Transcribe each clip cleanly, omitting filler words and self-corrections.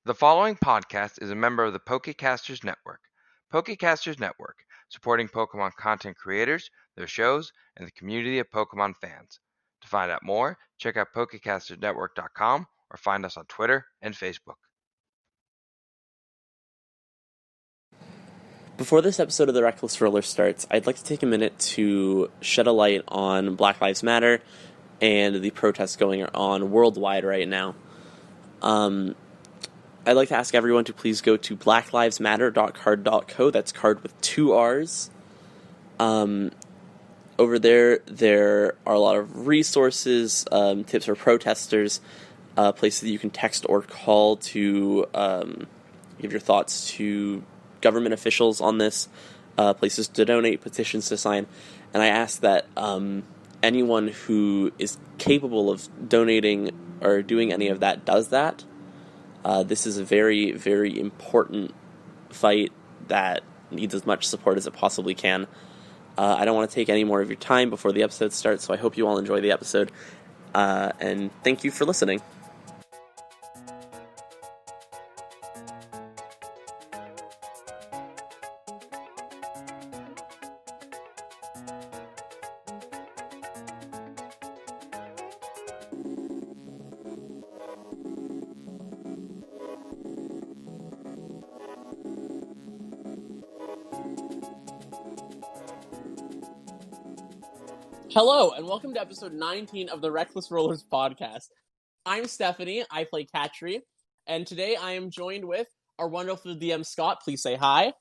The following podcast is a member of the Pokecasters Network. Pokecasters Network, supporting Pokemon content creators, their shows, and the community of Pokemon fans. To find out more, check out PokecastersNetwork.com or find us on Twitter and Facebook. Before this episode of The Reckless Roller starts, I'd like to take a minute to shed a light on Black Lives Matter and the protests going on worldwide right now. I'd like to ask everyone to please go to blacklivesmatter.card.co. That's card with 2 R's. Over there are a lot of resources, tips for protesters, places that you can text or call to give your thoughts to government officials on this, places to donate, petitions to sign. And I ask that anyone who is capable of donating or doing any of that does that. This is a very, very important fight that needs as much support as it possibly can. I don't want to take any more of your time before the episode starts, so I hope you all enjoy the episode. And thank you for listening. Hello, and welcome to episode 19 of the Reckless Rollers podcast. I'm Stephanie, I play Katri, and today I am joined with our wonderful DM Scott. Please say hi.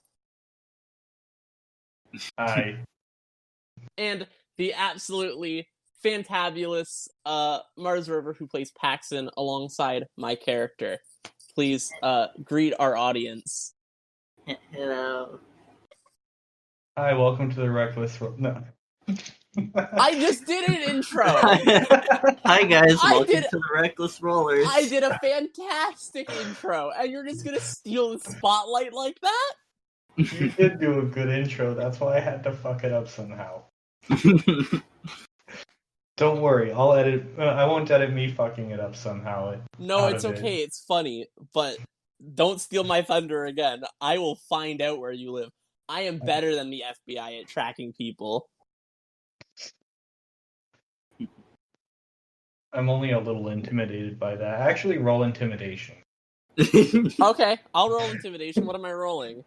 Hi. And the absolutely fantabulous Mars River, who plays Paxon alongside my character. Please greet our audience. Hello. Hi, welcome to the Reckless... No. I just did an intro! Hi guys, welcome to the Reckless Rollers. I did a fantastic intro, and you're just gonna steal the spotlight like that? You did do a good intro, that's why I had to fuck it up somehow. Don't worry, I'll edit... I won't edit me fucking it up somehow. No, it's okay, it's funny, but don't steal my thunder again. I will find out where you live. I am better than the FBI at tracking people. I'm only a little intimidated by that. Actually, roll intimidation. Okay, I'll roll intimidation. What am I rolling?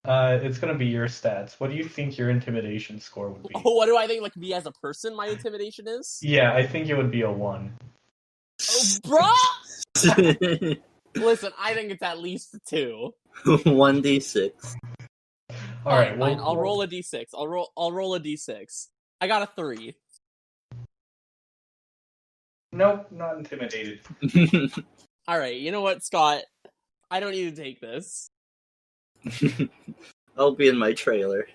It's gonna be your stats. What do you think your intimidation score would be? Oh, what do I think, like, me as a person, my intimidation is? Yeah, I think it would be a 1. Oh, bruh! Listen, I think it's at least a 2. 1d6. Alright, fine. I'll roll a d6. I'll roll a d6. I got a 3. Nope, not intimidated. Alright, you know what, Scott? I don't need to take this. I'll be in my trailer.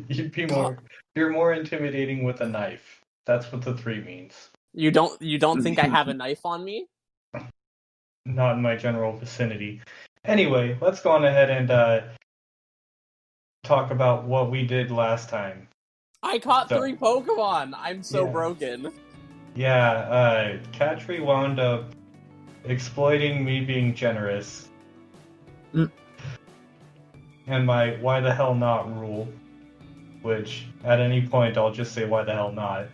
You're more intimidating with a knife. That's what the 3 means. You don't think I have a knife on me? Not in my general vicinity. Anyway, let's go on ahead and talk about what we did last time. I caught 3 Pokemon! I'm so broken. Yeah, Katri wound up exploiting me being generous. And my why the hell not rule. Which, at any point, I'll just say why the hell not.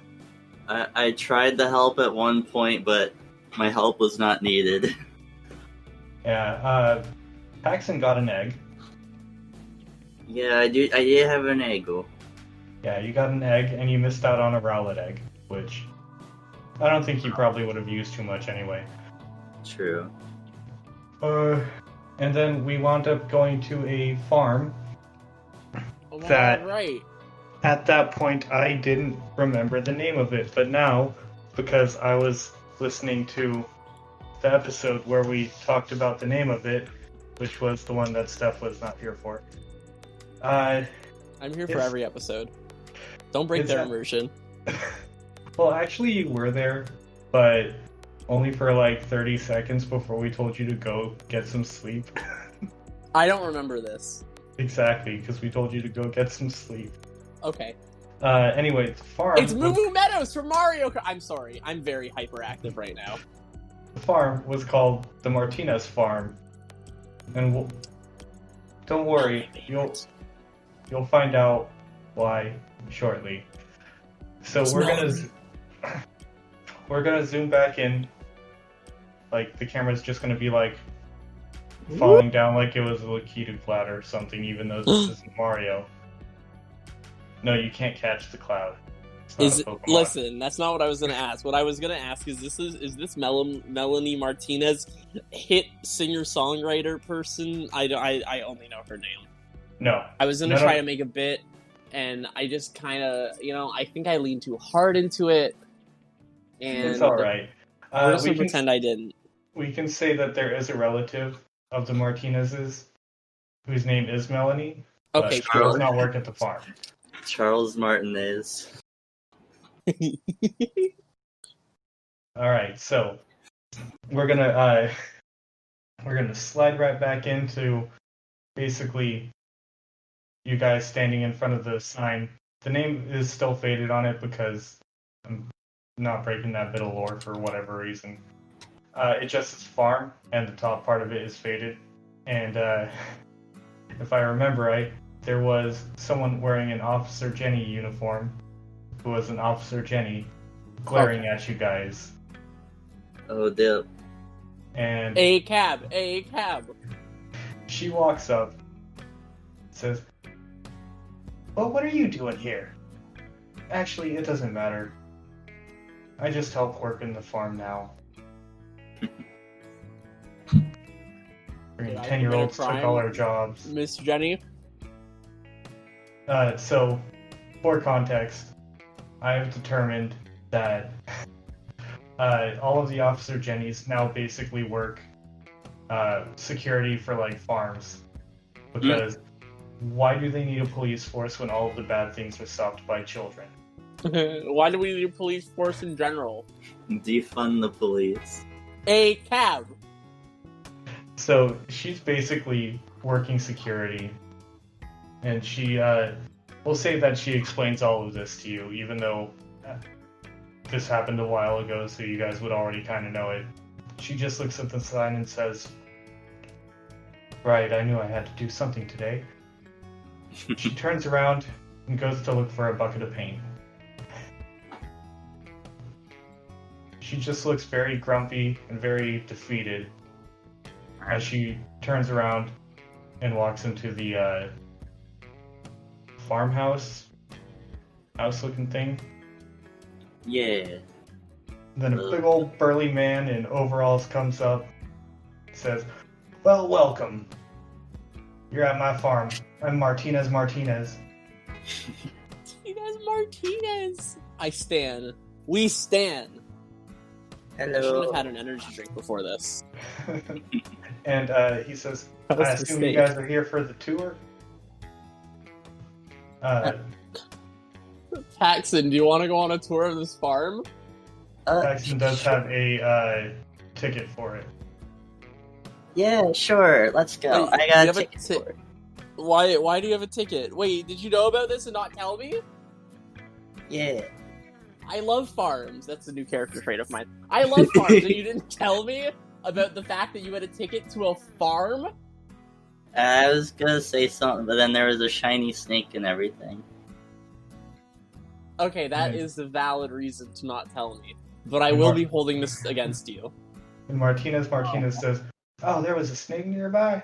I tried to help at one point, but my help was not needed. Yeah, Paxon got an egg. Yeah, I did have an egg. Yeah, you got an egg, and you missed out on a Rowlet egg, which I don't think you probably would have used too much anyway. True. And then we wound up going to a farm. Right. At that point, I didn't remember the name of it, but now, because I was listening to the episode where we talked about the name of it, which was the one that Steph was not here for. I'm here for every episode. Don't break their immersion. Well, actually, you were there, but only for like 30 seconds before we told you to go get some sleep. I don't remember this. Exactly, because we told you to go get some sleep. Okay. Anyway, the farm... It's Moo Moo Meadows from Mario Kart! I'm sorry, I'm very hyperactive right now. The farm was called the Martinez Farm, and don't worry, you'll find out why shortly. So we're gonna zoom back in. Like the camera's just gonna be like falling down like it was a Lakitu cloud or something, even though this isn't Mario. No, you can't catch the cloud. Listen, that's not what I was gonna ask. What I was gonna ask is this Melanie Martinez hit singer-songwriter person? I only know her name. No. I was gonna try to make a bit, and I just kind of, I think I leaned too hard into it. And it's all right. I'm just gonna pretend I didn't. We can say that there is a relative of the Martinezes whose name is Melanie. Okay, but she does not work at the farm. Charles Martinez. All right, so we're gonna slide right back into basically you guys standing in front of the sign. The name is still faded on it because I'm not breaking that bit of lore for whatever reason. It just says farm, and the top part of it is faded. And if I remember right, there was someone wearing an Officer Jenny uniform, who was an Officer Jenny, glaring at you guys. Oh, dip. And A cab. She walks up, says, "Well, what are you doing here? Actually, it doesn't matter. I just help work in the farm now." 10-year-olds took all our jobs. Miss Jenny? So, for context, I have determined that all of the Officer Jennies now basically work security for, like, farms. Because why do they need a police force when all of the bad things are stopped by children? Why do we need a police force in general? Defund the police. A cab. So she's basically working security, and she we'll say that she explains all of this to you, even though this happened a while ago, so you guys would already kind of know it. She just looks at the sign and says, "Right, I knew I had to do something today." She turns around and goes to look for a bucket of paint. She just looks very grumpy and very defeated as she turns around and walks into the farmhouse house-looking thing. Yeah. Then a big old burly man in overalls comes up, says, "Well, welcome. You're at my farm. I'm Martinez. Martinez. I stan. We stan. Hello. I shouldn't have had an energy drink before this. And he says, "I assume you guys are here for the tour?" Paxon, do you want to go on a tour of this farm? Paxon does have a ticket for it. Yeah, sure. Let's go. Wait, I got a ticket for it. Why do you have a ticket? Wait, did you know about this and not tell me? Yeah. I love farms. That's a new character trait of mine. I love farms, and you didn't tell me about the fact that you had a ticket to a farm? I was gonna say something, but then there was a shiny snake and everything. Okay, that is the valid reason to not tell me. But I will be holding this against you. And Martinez says, "Oh, there was a snake nearby?"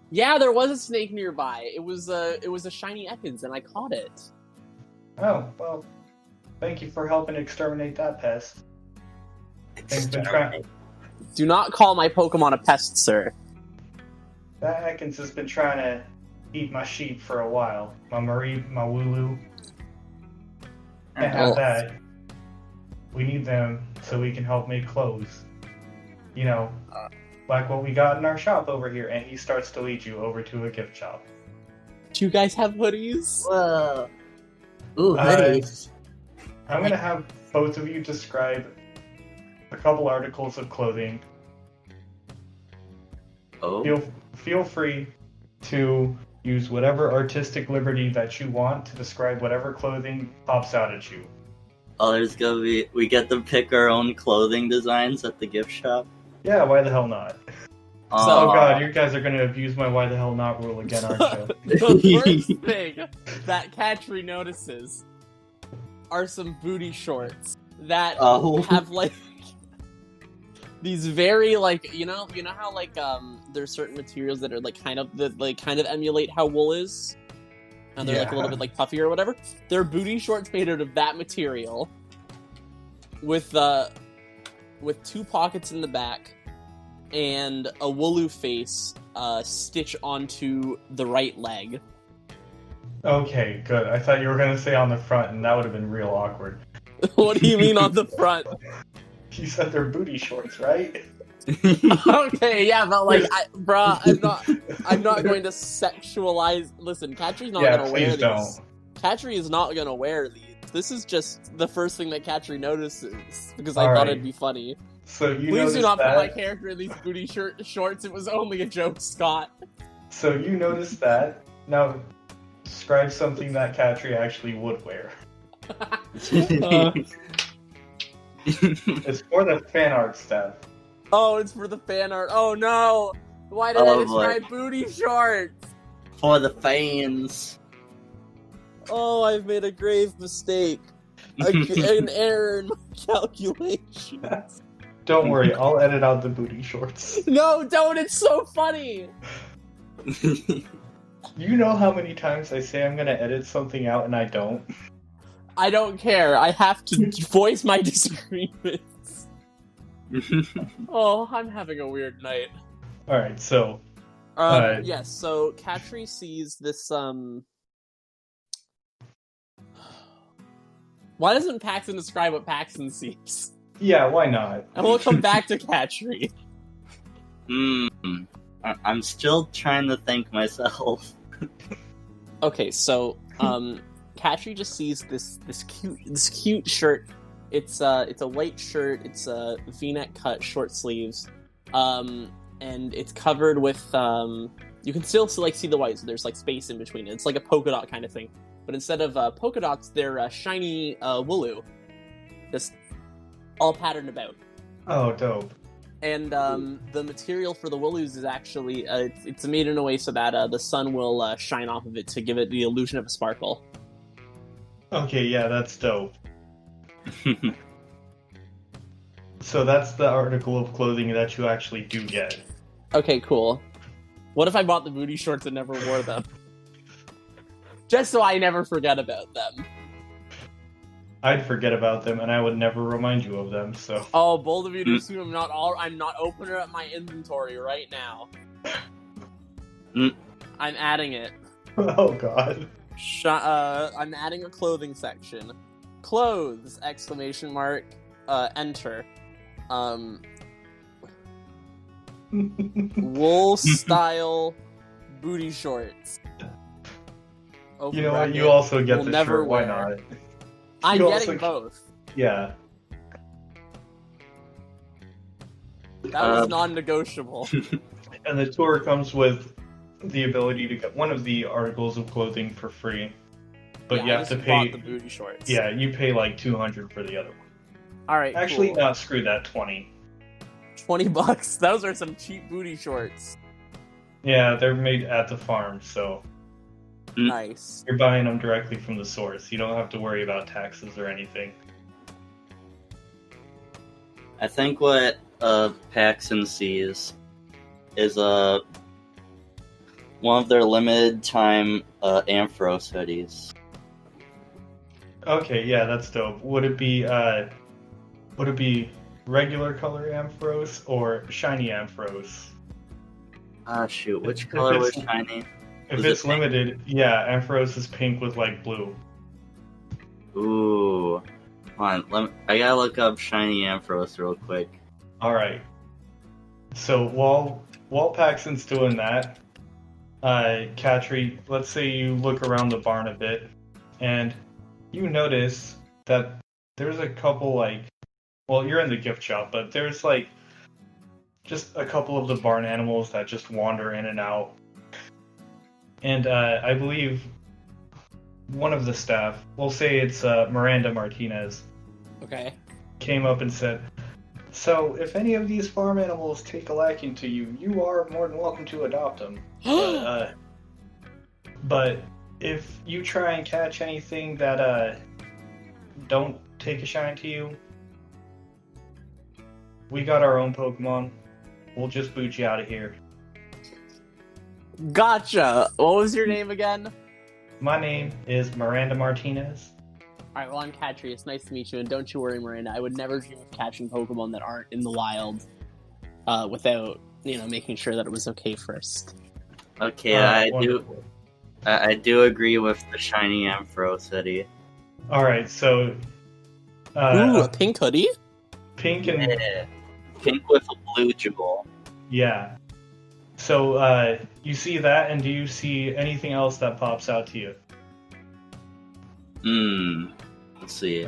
Yeah, there was a snake nearby. It was a shiny Ekans, and I caught it. Oh, well, thank you for helping exterminate that pest. Things been trying. Do not call my Pokemon a pest, sir. That Ekans has been trying to eat my sheep for a while. My Marie, my Wooloo. Can't have that. We need them so we can help make clothes. You know, like what we got in our shop over here. And he starts to lead you over to a gift shop. Do you guys have hoodies? Whoa. Ooh, hoodies. I'm going to have both of you describe a couple articles of clothing. Oh. Feel free to use whatever artistic liberty that you want to describe whatever clothing pops out at you. Oh, there's gonna be... We get to pick our own clothing designs at the gift shop? Yeah, why the hell not? Oh god, you guys are gonna abuse my why the hell not rule again, aren't you? The first thing that Katri notices are some booty shorts that have like these very like you know how like there's certain materials that are like kind of emulate how wool is, and they're like a little bit like puffy or whatever. They're booty shorts made out of that material with 2 pockets in the back and a Wooloo face stitch onto the right leg. Okay, good. I thought you were gonna say on the front, and that would have been real awkward. What do you mean on the front? You said they're booty shorts, right? Okay, yeah, but like, I'm not going to sexualize. Listen, Katri's not gonna wear these. Don't. Katri is not gonna wear these. This is just the first thing that Katri notices because I thought it'd be funny. So you Please do not that? put my character in these booty shorts. It was only a joke, Scott. So you noticed that. Now, describe something that Katri actually would wear. It's for the fan art stuff. Oh, it's for the fan art. Oh no! Why did I describe booty shorts? For the fans. Oh, I've made a grave mistake. An error in my calculations. Don't worry, I'll edit out the booty shorts. No, don't! It's so funny! You know how many times I say I'm gonna edit something out and I don't? I don't care. I have to voice my disagreements. Oh, I'm having a weird night. Alright, so... yes, so Katri sees this, Why doesn't Paxon describe what Paxon sees? Yeah, why not? And we'll come back to Katri. I'm still trying to think myself. Okay, so, Katri just sees this cute shirt. It's a white shirt. It's a V-neck cut, short sleeves, and it's covered with you can still like see the white. So there's like space in between it. It's like a polka dot kind of thing, but instead of polka dots, they're shiny Wooloo, just all patterned about. Oh, dope. And the material for the Wooloos is actually it's made in a way so that the sun will shine off of it to give it the illusion of a sparkle. Okay, yeah, that's dope. So that's the article of clothing that you actually do get. Okay, cool. What if I bought the booty shorts and never wore them? Just so I never forget about them. I'd forget about them, and I would never remind you of them, so... Oh, bold of you to assume I'm not opening up my inventory right now. I'm adding it. Oh, God. I'm adding a clothing section. Clothes! ! Enter. Wool style booty shorts. Open You know what? bracket, You also get will the never shirt. Why wear. not? I'm You getting also- both. Yeah. That was non-negotiable. And the tour comes with the ability to get one of the articles of clothing for free. But Yeah, you I have to just pay... bought the booty shorts. Yeah, you pay like $200 for the other one. Alright, Actually, cool. not screw that, 20. $20. Those are some cheap booty shorts. Yeah, they're made at the farm, so Nice. you're buying them directly from the source. You don't have to worry about taxes or anything. I think what Paxon sees is one of their limited time Ampharos hoodies. Okay, yeah, that's dope. Would it be regular color Ampharos or shiny Ampharos? Ah, shoot, which If color was it's- shiny? If Was it's it pink? limited, yeah, Ampharos is pink with like blue. Ooh. Hold on, I gotta look up shiny Ampharos real quick. Alright. So while Paxton's doing that, Katri, let's say you look around the barn a bit, and you notice that there's a couple well, you're in the gift shop, but there's just a couple of the barn animals that just wander in and out. And I believe one of the staff, we'll say it's Miranda Martinez, Okay. came up and said, So, if any of these farm animals take a liking to you, you are more than welcome to adopt them. But if you try and catch anything that don't take a shine to you, we got our own Pokemon. We'll just boot you out of here. Gotcha. What was your name again? My name is Miranda Martinez. Alright, well, I'm Katri. It's nice to meet you, and don't you worry, Miranda. I would never dream of catching Pokemon that aren't in the wild without, making sure that it was okay first. Okay, I do agree with the shiny Ampharos hoodie. Alright, so... Ooh, a pink hoodie? Pink and... Yeah. Pink with a blue jewel. Yeah. So, you see that, and do you see anything else that pops out to you? Let's see.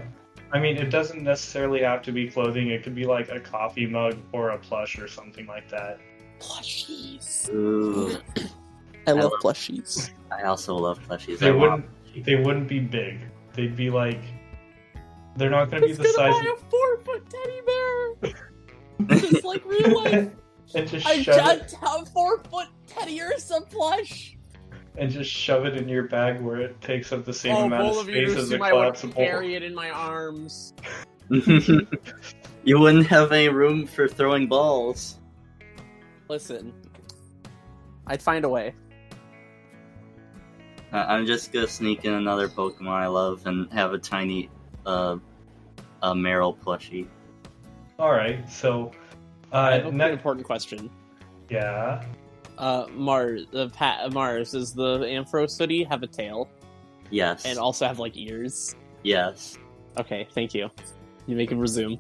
I mean, it doesn't necessarily have to be clothing. It could be like a coffee mug or a plush or something like that. Plushies. Ooh. I love plushies. I also love plushies. They wouldn't be big. They'd be like... They're not going to be the size... Buy a 4-foot teddy bear! Just like real life. And just I shove got it, a 4-foot teddy or some plush. and just shove it in your bag where it takes up the same Oh, amount of space as a I would collapsible. carry it in my arms. You wouldn't have any room for throwing balls. Listen, I'd find a way. I'm just gonna sneak in another Pokemon I love and have a tiny, a Meryl plushie. Alright, so... I have a pretty important question. Yeah? Mars, does the Ampharos hoodie have a tail? Yes. And also have, ears? Yes. Okay, thank you. You may resume.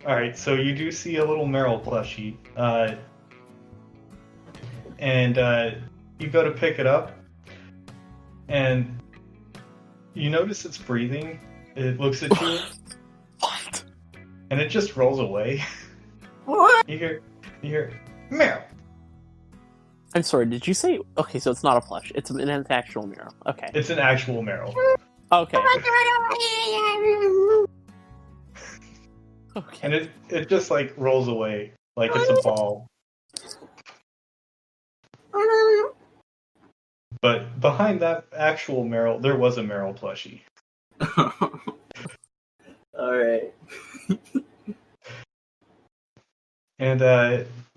Alright, so you do see a little Meryl plushie. And you go to pick it up, and you notice it's breathing. It looks at you, What? and it just rolls away. What? You hear, Meryl! I'm sorry, did you say... Okay, so it's not a plush. It's an actual mirror. Okay. It's an actual Meryl. Okay. Okay. And it just, rolls away, like it's a ball. But behind that actual Meryl, there was a Meryl plushie. Alright. And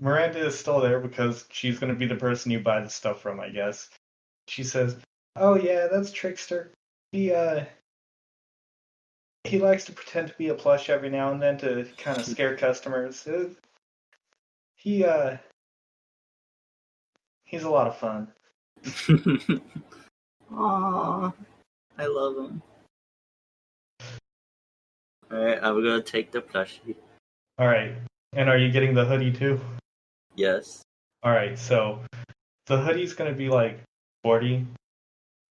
Miranda is still there because she's going to be the person you buy the stuff from, I guess. She says, "Oh yeah, that's Trickster. He likes to pretend to be a plush every now and then to kind of scare customers. He's a lot of fun." Aww. I love him. Alright, I'm gonna take the plushie. Alright, and are you getting the hoodie too? Yes. Alright, so the hoodie's going to be 40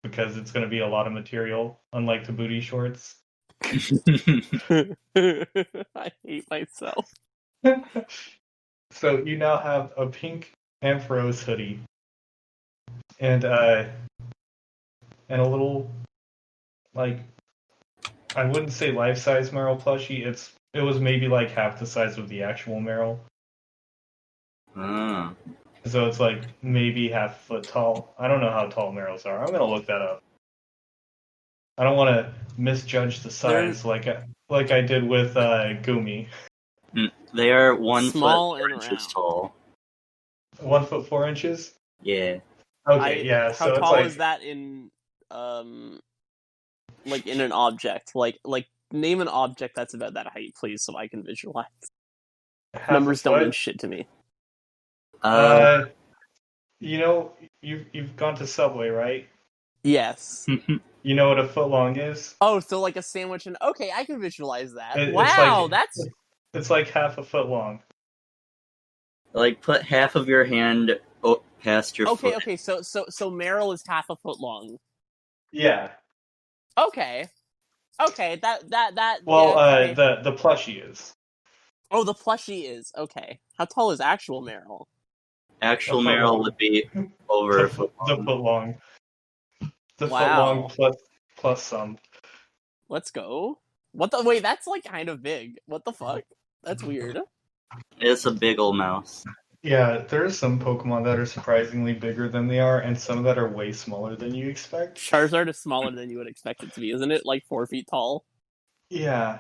because it's going to be a lot of material, unlike the booty shorts. I hate myself. So you now have a pink Ampharos hoodie and a little, I wouldn't say life-size Meryl plushie. It was maybe half the size of the actual Meryl. Ah. So it's maybe half a foot tall. I don't know how tall Meryls are. I'm gonna look that up. I don't want to misjudge the size like I did with Gumi. They are 1 Small foot 4 and inches round. tall. 1 foot 4 inches. Yeah. Okay, yeah. So How it's tall is that in in an object? Name an object that's about that height, please, so I can visualize. half Numbers a don't foot. mean shit to me. You've gone to Subway, right? Yes. You know what a foot long is? Oh, so a sandwich and... Okay, I can visualize that. It's Wow, that's... It's half a foot long. Put half of your hand past your foot. Okay, so Meryl is half a foot long. Yeah. Okay, that... Well, yeah, okay. the plushie is. Oh, the plushie is. Okay. How tall is actual Meryl? Actual A foot Meryl long. would be over a foot The long. foot long. The Wow. foot long plus some. Let's go. What the... Wait, that's kind of big. What the fuck? That's weird. It's a big old mouse. Yeah, there are some Pokemon that are surprisingly bigger than they are, and some that are way smaller than you expect. Charizard is smaller than you would expect it to be, isn't it? Like 4 feet tall. Yeah.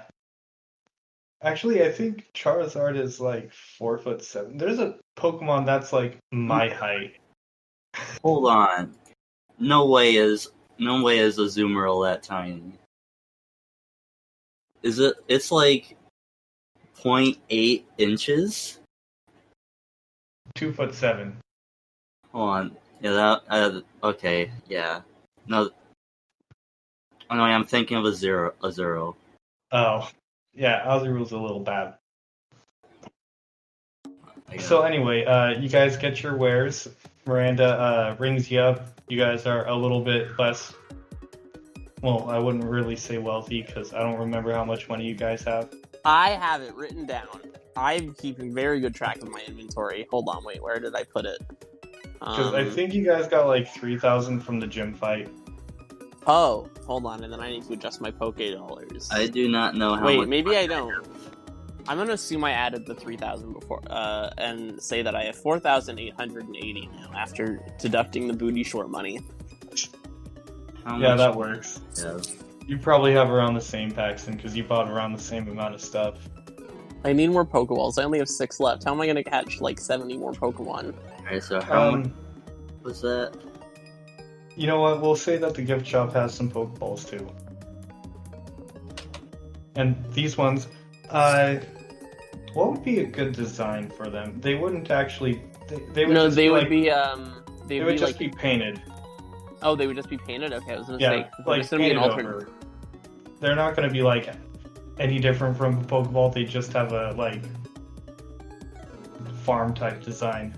Actually, I think Charizard is like 4'7". There's a Pokemon that's like my height. Hold on. No way is Azumarill that tiny. Is it? It's like 0.8 inches. 2'7". Hold on. Yeah, that. Okay, yeah. No. Oh no, I'm thinking of a zero. Oh, yeah, Azurill's a little bad. I got So it. anyway, you guys get your wares. Miranda rings you up. You guys are a little bit less. Well, I wouldn't really say wealthy because I don't remember how much money you guys have. I have it written down. I'm keeping very good track of my inventory. Hold on, wait, where did I put it? Because I think you guys got like 3,000 from the gym fight. Oh, hold on, and then I need to adjust my Poke dollars. I do not know how Wait, much. maybe I don't. I'm gonna assume I added the 3,000 before, and say that I have 4,880 now after deducting the booty short money. How Yeah, much that works. Yeah. You probably have around the same, Paxton, because you bought around the same amount of stuff. I need more Pokeballs. I only have 6 left. How am I gonna catch like 70 more Pokemon? Alright, so how much was that? You know what? We'll say that the gift shop has some Pokeballs too. And these ones, what would be a good design for them? They wouldn't actually. They would No, just they be would like, be They would just be painted. Oh, they would just be painted. Okay, I was gonna Yeah, say they're like just gonna be an painted alternate. over. They're not gonna be like any different from a Pokeball. They just have a like farm type design.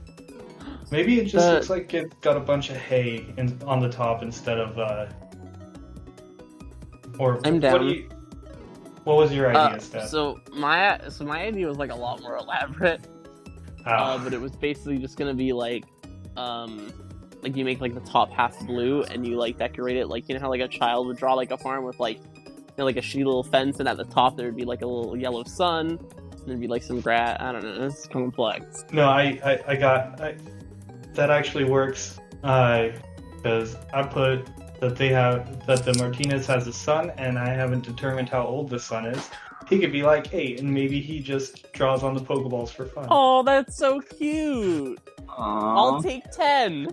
Maybe it just looks like it's got a bunch of hay on the top instead of Or I'm down. What was your idea, Steph? So my idea was like a lot more elaborate. But it was basically just gonna be like you make like the top half blue and you like decorate it like, you know how like a child would draw like a farm with like, you know, like a shitty little fence, and at the top there would be like a little yellow sun, and there'd be like some grass. I don't know, it's complex. No, that actually works because I put that the Martinez has a son, and I haven't determined how old the son is. He could be like 8, and maybe he just draws on the Pokeballs for fun. Oh, that's so cute. Aww. I'll take 10.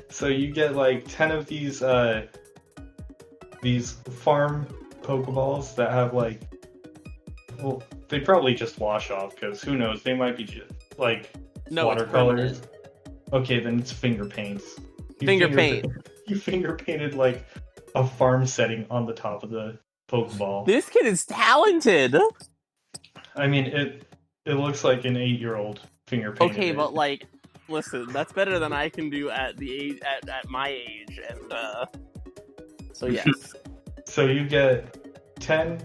So you get like 10 of these farm Pokeballs that have like, well, they probably just wash off because who knows? They might be just like watercolors. Okay, then it's finger paints. You finger painted like a farm setting on the top of the Pokeball. This kid is talented. I mean, it looks like an 8-year-old finger painted. Okay, but like, listen, that's better than I can do at the age at my age, and so yes. So you get 10.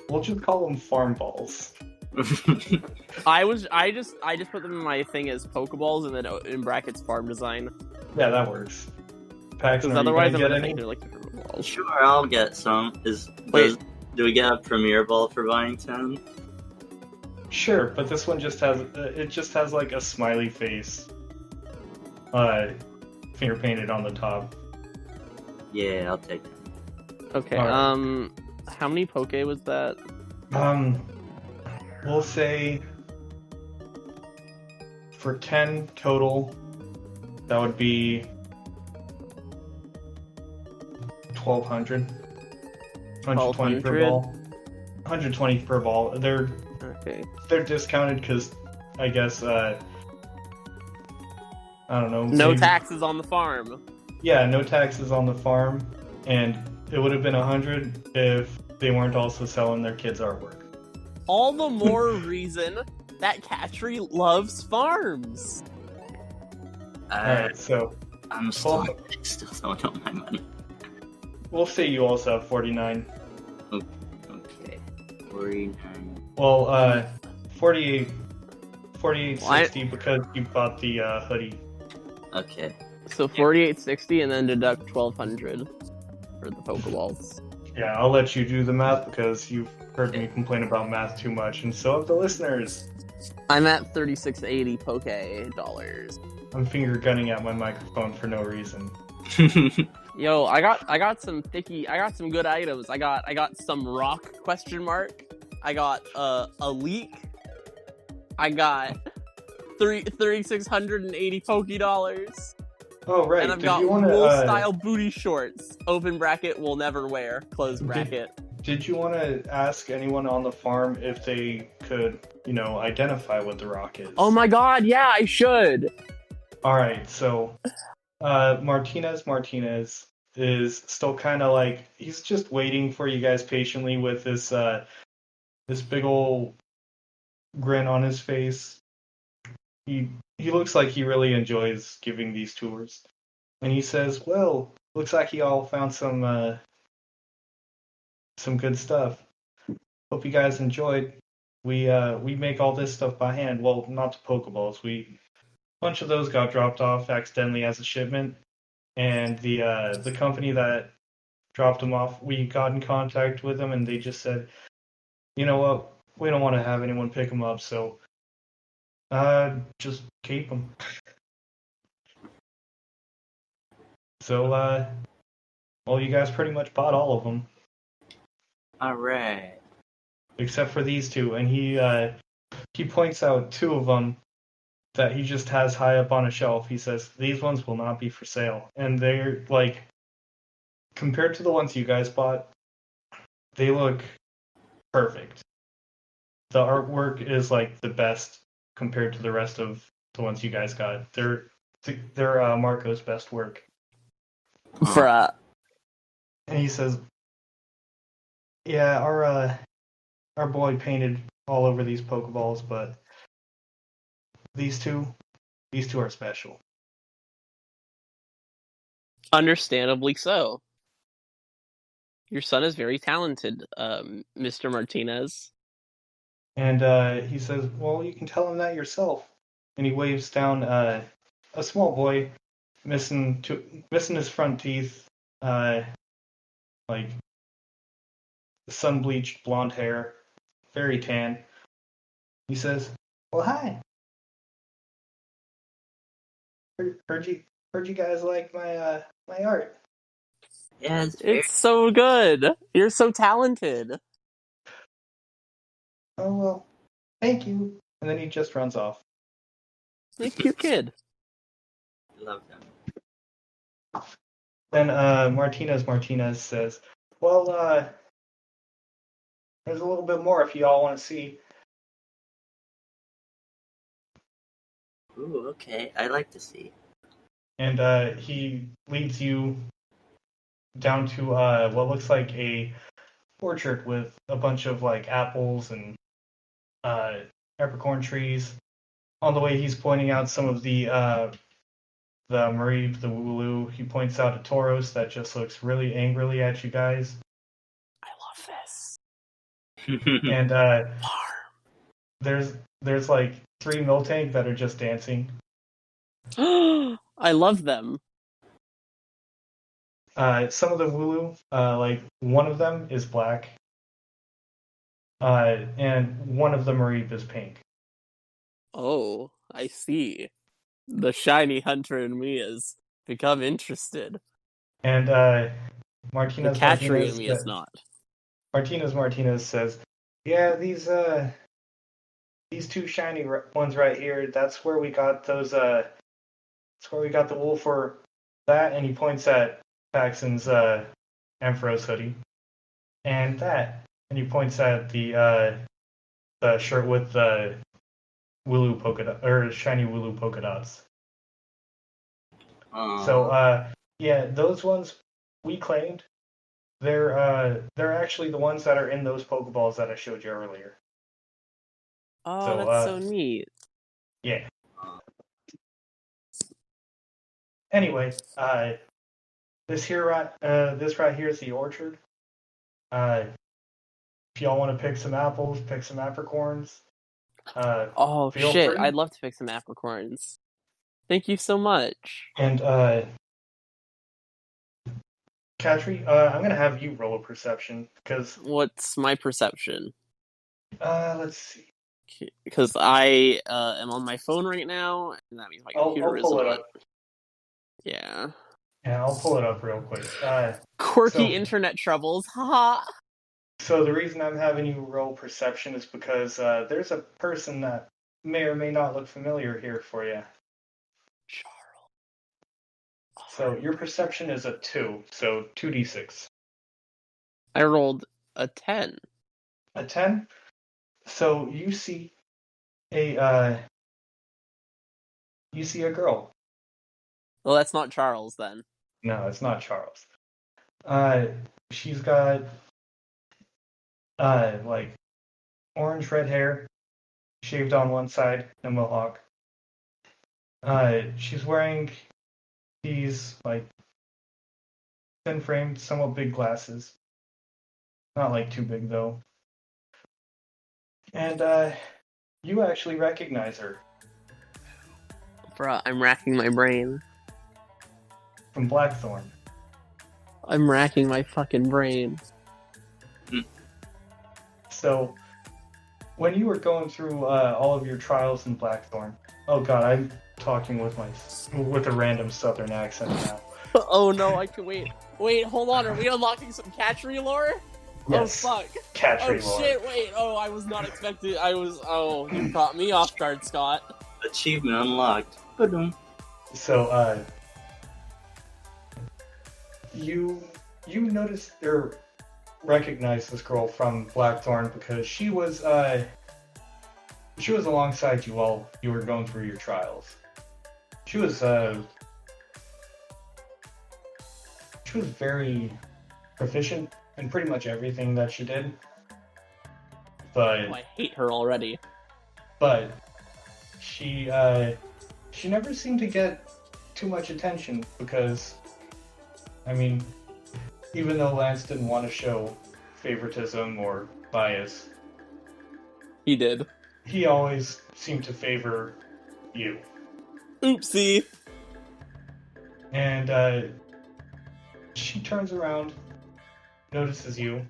We'll just call them farm balls. I just put them in my thing as Pokeballs, and then in brackets farm design. Yeah, that works. Paxton, Because otherwise, I'm get gonna any? think they're like different balls. Sure, I'll get some. Do we get a Premier Ball for buying 10? Sure, but this one just has like a smiley face, finger painted on the top. Yeah, I'll take it. Okay. Alright. How many Poke was that? We'll say for 10 total, that would be 1,200. 120 per 1,200? ball. 120 per ball. Okay. They're discounted because I guess I don't know. No maybe- taxes on the farm. Yeah, no taxes on the farm, and it would have been 100 if they weren't also selling their kids' artwork. All the more reason that Katri loves farms. Alright, so I still don't know my money. we'll say you also have 49. Okay. 49. Well, 48.60 because you bought the hoodie. Okay. So 48.60, and then deduct 1,200 for the Pokeballs. Yeah, I'll let you do the math because you've heard me complain about math too much, and so have the listeners. I'm at 3680 Poke dollars. I'm finger gunning at my microphone for no reason. Yo, I got some good items. I got some rock ? I got a leak. I got 3680 Poke dollars. Oh right, And I've did got you want wool to? style booty shorts. Open bracket will never wear. Close bracket. Did you want to ask anyone on the farm if they could, identify what the rock is? Oh my god, yeah, I should. All right, so Martinez is still kind of like he's just waiting for you guys patiently with this big old grin on his face. He looks like he really enjoys giving these tours, and he says, "Well, looks like you all found some good stuff. Hope you guys enjoyed. We make all this stuff by hand. Well, not the Pokeballs. A bunch of those got dropped off accidentally as a shipment, and the company that dropped them off, we got in contact with them, and they just said, you know what, we don't want to have anyone pick them up, so just keep them. So, well, you guys pretty much bought all of them. All right. Except for these two, and he points out two of them that he just has high up on a shelf. He says, these ones will not be for sale. And they're, like, compared to the ones you guys bought, they look perfect. The artwork is, like, the best compared to the rest of the ones you guys got. They're Marco's best work. Bruh. And he says, yeah, our boy painted all over these Pokeballs, but these two are special. Understandably so. Your son is very talented, Mr. Martinez. And he says, well, you can tell him that yourself. And he waves down a small boy missing his front teeth, like sun-bleached blonde hair, very tan. He says, well, hi. Heard you guys like my art. Yeah, It's so good. You're so talented. Oh, well, thank you. And then he just runs off. You're a cute kid. love them. Then Martinez says, well, there's a little bit more if you all want to see. Ooh, okay. I like to see. And he leads you down to what looks like a orchard with a bunch of like apples and peppercorn trees. On the way, he's pointing out some of the Mareep, the Wooloo. He points out a Tauros that just looks really angrily at you guys. I love this. And there's like 3 Miltank that are just dancing. I love them. Some of the Wooloo, like one of them is black, and one of the Mareep is pink. Oh, I see. The shiny hunter in me has become interested. And The Martinez Katri in me is not. Martinez says, "Yeah, these 2 shiny ones right here. That's where we got those. That's where we got the wool for that." And he points at Paxon's Ampharos hoodie, and that. And he points at the shirt with the Wooloo polka dot, or shiny Wooloo polka dots. So yeah, those ones we claimed. They're actually the ones that are in those Pokeballs that I showed you earlier. Oh, So, that's so neat. Yeah. Anyway, this right here is the orchard. If y'all want to pick some apples, pick some apricorns. Oh feel shit! free. I'd love to pick some apricorns. Thank you so much. And Katri, I'm gonna have you roll a perception because What's my perception? let's see. Because I am on my phone right now, and that means my computer I'll pull isn't it on. up. Yeah. Yeah, I'll pull it up real quick. Quirky So- internet troubles. Haha. So the reason I'm having you roll perception is because there's a person that may or may not look familiar here for you. Charles. So your perception is a 2, so 2d6. I rolled a 10. A 10? So you see a girl. Well, that's not Charles then. No, it's not Charles. She's got like orange red hair, shaved on one side, a mohawk. She's wearing these like thin framed, somewhat big glasses. Not like too big though. And you actually recognize her Bruh, I'm racking my brain. from Blackthorn. I'm racking my fucking brain. So when you were going through all of your trials in Blackthorn, oh god, I'm talking with a random southern accent now. Oh no, I can wait. Wait, hold on. Are we unlocking some Katri lore? Yes, Oh fuck. Katri Oh lore. shit, wait. Oh, I was not expecting. Oh, you caught me off guard, Scott. Achievement unlocked. Ba-dum. So you noticed or recognized this girl from Blackthorn because she was alongside you while you were going through your trials. She was very proficient in pretty much everything that she did. But Oh, I hate her already. but she never seemed to get too much attention because, I mean, even though Lance didn't want to show favoritism or bias, He did. he always seemed to favor you. Oopsie. And she turns around, notices you,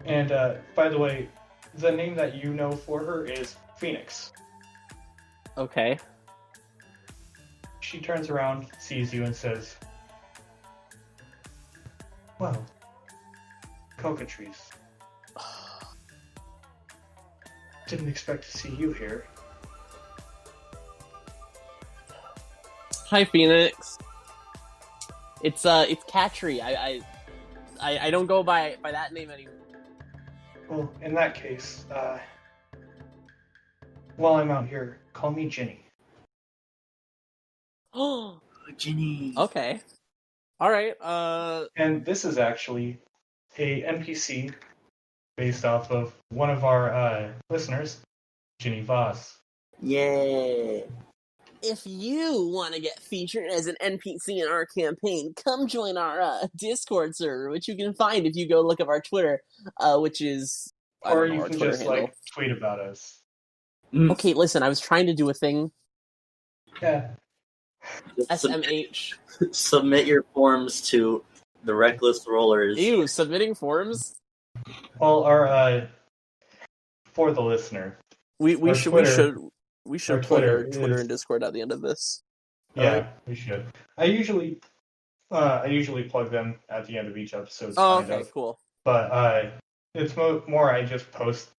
and by the way, the name that you know for her is Phoenix. Okay. She turns around, sees you, and says, "Well, coquetries. Didn't expect to see you here." Hi, Phoenix. It's Katri. I don't go by that name anymore. Well, in that case, while I'm out here, call me Ginny. Oh, Ginny. okay. All right. And this is actually a NPC based off of one of our listeners, Ginny Voss. Yeah. If you want to get featured as an NPC in our campaign, come join our Discord server, which you can find if you go look up our Twitter, which is Or you our can Twitter just handle. like tweet about us. Okay, listen, I was trying to do a thing. Yeah. SMH. Submit your forms to the Reckless Rollers. Ew, submitting forms. Well, our for the listener. We Our should Twitter- plug our our Twitter Twitter is- and Discord at the end of this. Yeah, we should. I usually plug them at the end of each episode. Oh, kind okay, of. cool. But it's more I just post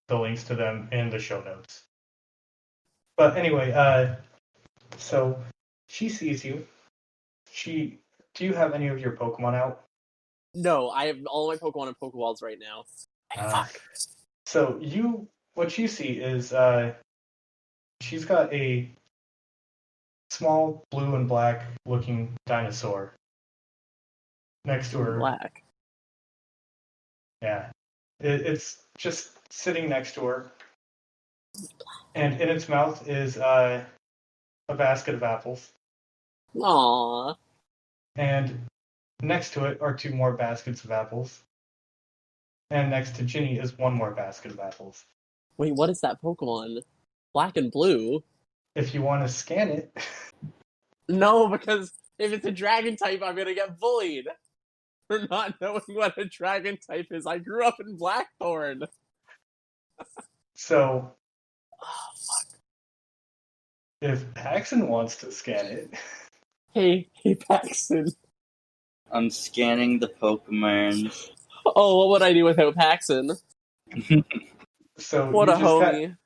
the links to them in the show notes. But anyway, so she sees you. Do you have any of your Pokemon out? No, I have all my Pokemon in Pokeballs right now. Fuck. So what you see is she's got a small blue and black looking dinosaur next to her. Black. Yeah. It's just sitting next to her. And in its mouth is a basket of apples. Aww. And next to it are 2 more baskets of apples. And next to Ginny is 1 more basket of apples. Wait, what is that Pokemon? Black and blue? If you want to scan it, No, because if it's a dragon type, I'm gonna get bullied. for not knowing what a dragon type is. I grew up in Blackthorn. So, Oh, fuck. if Paxson wants to scan it, Hey, Paxton. I'm scanning the Pokemon. Oh, what would I do without Paxton? so What you a just homie.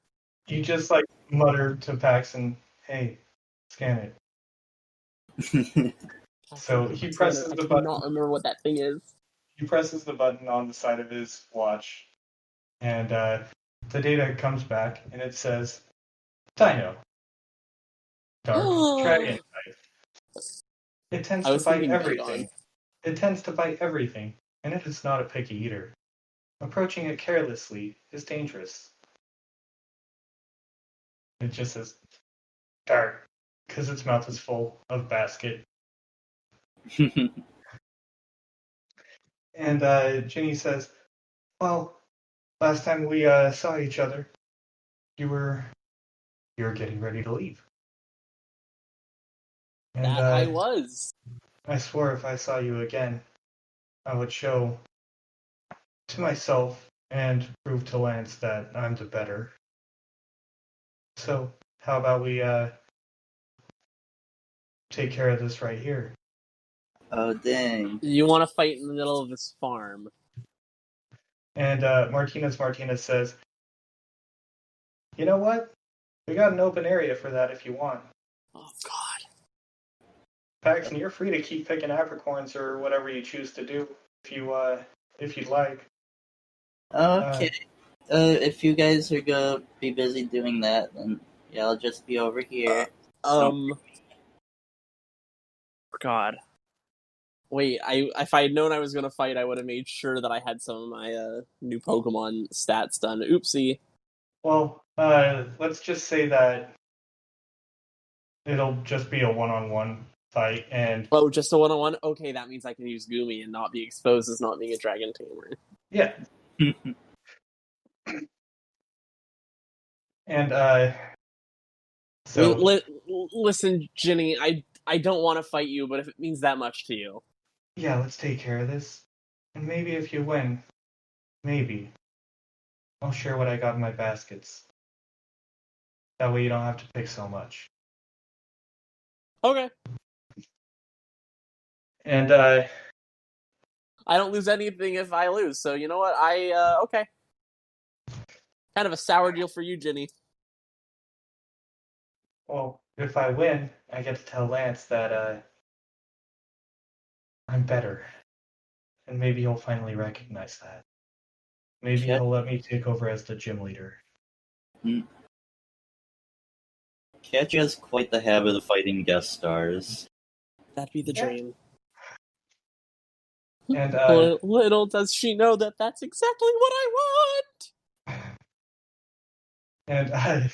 you just like mutter to Paxson, "Hey, scan it." So he presses the I button. cannot remember what that thing is. He presses the button on the side of his watch, and the data comes back, and it says, "Dino, dark dragon type. It tends I to was bite thinking everything. Bagon. It tends to bite everything, and it is not a picky eater. Approaching it carelessly is dangerous." It just says, "Dark," because its mouth is full of basket. And Ginny says, "Well, last time we saw each other, you were getting ready to leave." And That I was. I swore if I saw you again, I would show to myself and prove to Lance that I'm the better. So, how about we take care of this right here? Oh, dang. You want to fight in the middle of this farm? And Martinez says, "You know what? We got an open area for that if you want. Oh God! Paxton, you're free to keep picking apricorns or whatever you choose to do if you'd like." Okay. If you guys are gonna be busy doing that, then yeah, I'll just be over here. God. Wait, if I had known I was gonna fight, I would have made sure that I had some of my new Pokemon stats done. Oopsie. Well, let's just say that it'll just be a one-on-one fight, and Oh, just a one-on-one? Okay, that means I can use Goomy and not be exposed as not being a Dragon Tamer. yeah. And so Listen, Ginny, I don't want to fight you, but if it means that much to you, yeah, let's take care of this. And maybe if you win, maybe I'll share what I got in my baskets. That way you don't have to pick so much. okay. And I don't lose anything if I lose, so you know what? Okay. Kind of a sour deal for you, Ginny. well, if I win, I get to tell Lance that I'm better. And maybe he'll finally recognize that. Maybe Yeah. he'll let me take over as the gym leader. Catchy has quite the habit of fighting guest stars. That'd be the dream. And little does she know that that's exactly what I want. And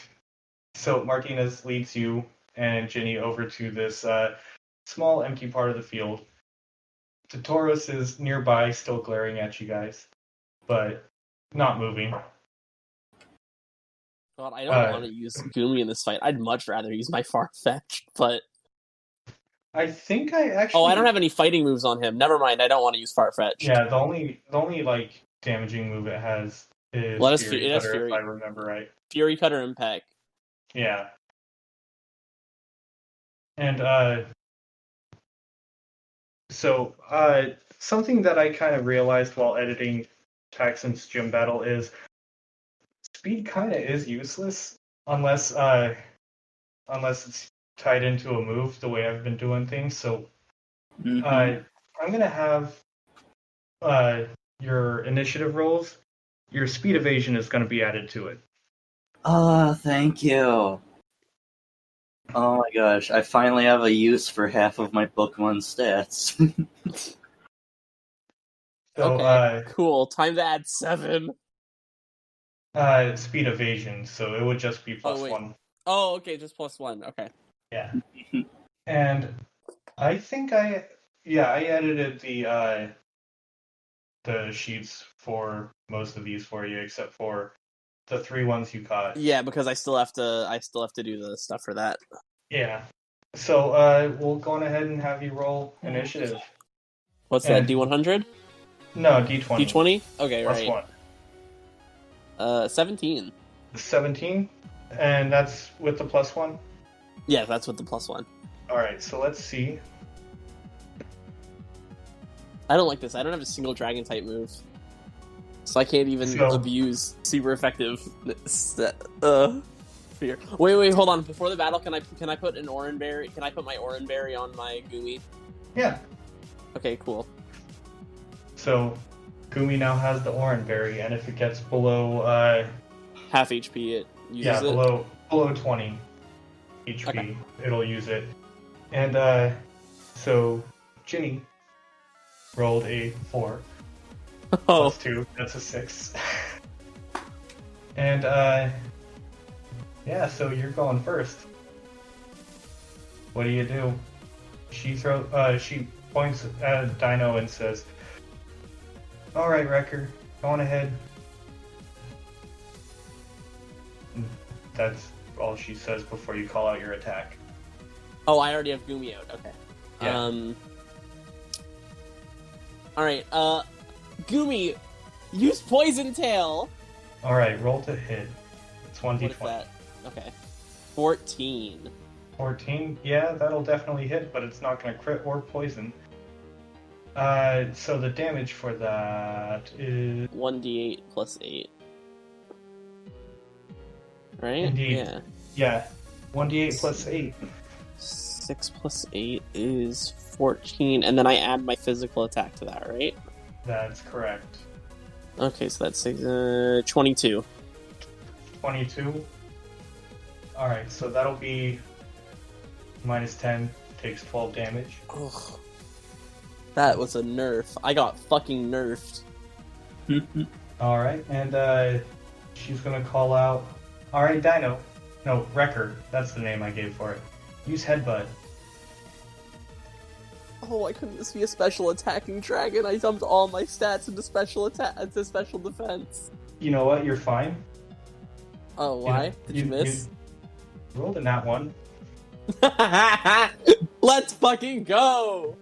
so Martinez leads you and Ginny over to this small empty part of the field. The Taurus is nearby, still glaring at you guys, but not moving. God, I don't want to use Goomy in this fight. I'd much rather use my Farfetch, but I think I actually. oh, I don't have any fighting moves on him. Never mind. I don't want to use Farfetch. Yeah, the only like damaging move it has is Fury Cutter, if I remember right. Fury Cutter Impact. Yeah. And so something that I kind of realized while editing Paxson's gym battle is speed kind of is useless unless it's tied into a move the way I've been doing things. So I'm gonna have your initiative rolls. Your speed evasion is gonna be added to it. Oh, thank you. Oh my gosh, I finally have a use for half of my Pokemon stats. So, okay, cool. Time to add 7. Speed evasion, so it would just be +1. Oh, okay, just +1. Okay. Yeah. And I think I edited the sheets for most of these for you, except for the 3 ones you caught. Yeah, because I still have to do the stuff for that. Yeah. So we'll go on ahead and have you roll initiative. What's that? And- D100? No, D20. D20? Okay, Plus right. 1. 17. 17? And that's with the plus 1? Yeah, that's with the +1. Alright, so let's see. I don't like this. I don't have a single dragon type move. So I can't even abuse super effective fear. Wait, hold on. Before the battle, can I put an Oran Berry? Can I put my Oran Berry on my Gumi? Yeah. Okay, cool. So, Gumi now has the Oran Berry, and if it gets below, half HP, it uses it? below 20 HP, okay. It'll use it. And, so, Ginny rolled a 4. Oh. Plus 2, that's a 6. And, yeah, so you're going first. What do you do? She points at Dino and says, "Alright, Wrecker, go on ahead." That's all she says before you call out your attack. Oh, I already have Gumi out, okay. Yeah. Alright, Gumi, use Poison Tail! Alright, roll to hit. It's 1d20. What is that? Okay. 14. 14? Yeah, that'll definitely hit, but it's not going to crit or poison. So the damage for that is... 1d8 plus 8. Right? Indeed. Yeah. Yeah. 1d8 plus 8. 6 plus 8 is 14, and then I add my physical attack to that, right? That's correct. Okay, so that's 22. 22? Alright, so that'll be minus 10, takes 12 damage. Ugh. That was a nerf. I got fucking nerfed. Alright, and she's gonna call out... Alright, Dino. No, Wrecker. That's the name I gave for it. Use Headbutt. Oh, why couldn't this be a special attacking dragon? I dumped all my stats into special defense. You know what? You're fine. Oh, why? Did you miss? You rolled a nat 1. Let's fucking go!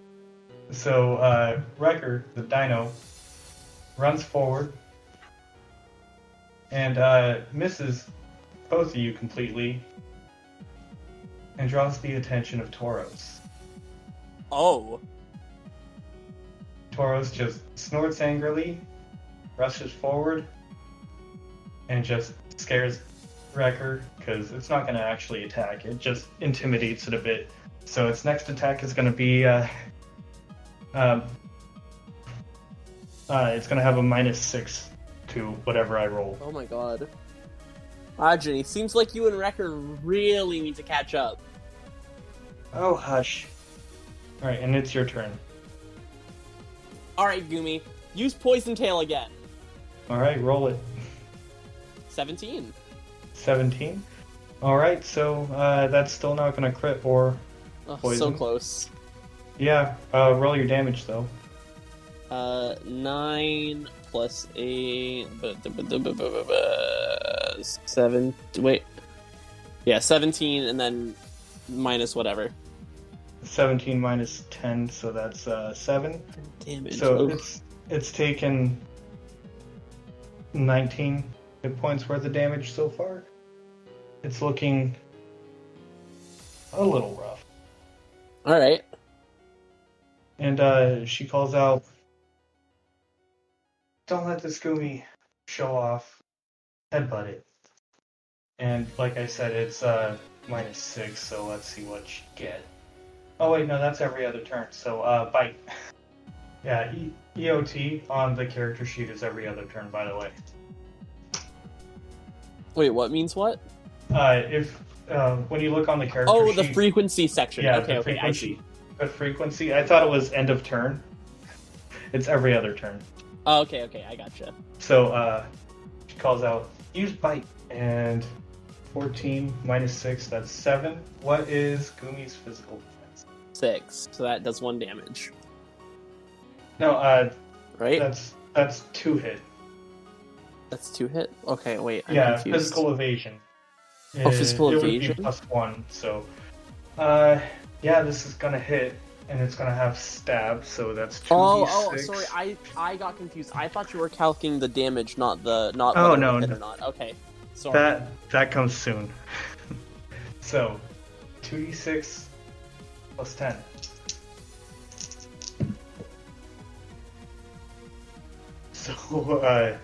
So, Wrecker, the Dino, runs forward and misses both of you completely and draws the attention of Tauros. Oh. Tauros just snorts angrily, rushes forward, and just scares Wrecker, because it's not going to actually attack. It just intimidates it a bit. So its next attack is going to be... it's going to have a -6 to whatever I roll. Oh my god. Ajani, seems like you and Wrecker really need to catch up. Oh, hush. Alright, and it's your turn. Alright, Gumi. Use Poison Tail again. Alright, roll it. 17. 17? Alright, so that's still not going to crit or poison. So close. Yeah, roll your damage though. 9 plus 8... 7... Wait. Yeah, 17 and then minus whatever. 17 minus 10, so that's 7. Damage. So it's taken 19 hit points worth of damage so far. It's looking a little rough. Alright. And she calls out, "Don't let this Gumi show off. Headbutt it." And like I said, it's -6, so let's see what you get. Oh wait, no, that's every other turn, so bite. Yeah, EOT on the character sheet is every other turn, by the way. Wait, what means what? If when you look on the character sheet... Oh, the frequency section. Yeah, okay, I see. The frequency, I thought it was end of turn. It's every other turn. Oh, okay, I gotcha. So, she calls out, "Use bite," and 14 minus 6, that's 7. What is Gumi's physical defense? 6, so that does 1 damage. No, right? That's 2 hit. That's 2 hit? Okay, wait, I'm yeah, confused. physical evasion. Oh, physical evasion? It would be +1, so... yeah, this is gonna hit. and it's gonna have stab, so that's 2d6. Oh, sorry, I got confused. I thought you were calculating the damage, not Oh, whether no, it hit no. or not. Okay, sorry. That comes soon. So, 2d6 plus 10. So,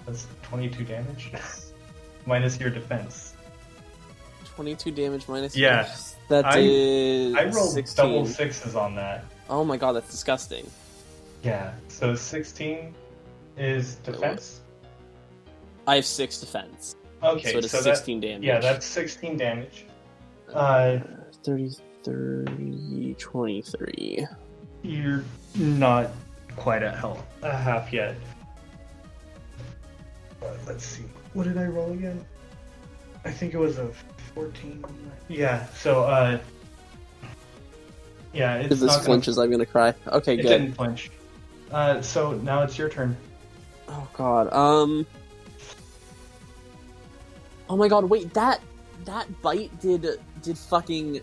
that's 22 damage. Minus your defense. 22 damage minus. Yeah. That is. I rolled 16. double sixes on that. Oh my god, that's disgusting. Yeah, so 16 is defense? I have 6 defense. Okay, So it is 16 damage. Yeah, that's 16 damage. 30, 23. You're not quite at half yet. Let's see. What did I roll again? I think it was a 14. Yeah, so, yeah, it's If this not flinches, I'm gonna cry. Okay, It good. didn't flinch. So now it's your turn. Oh god. Oh my god, wait, that bite did fucking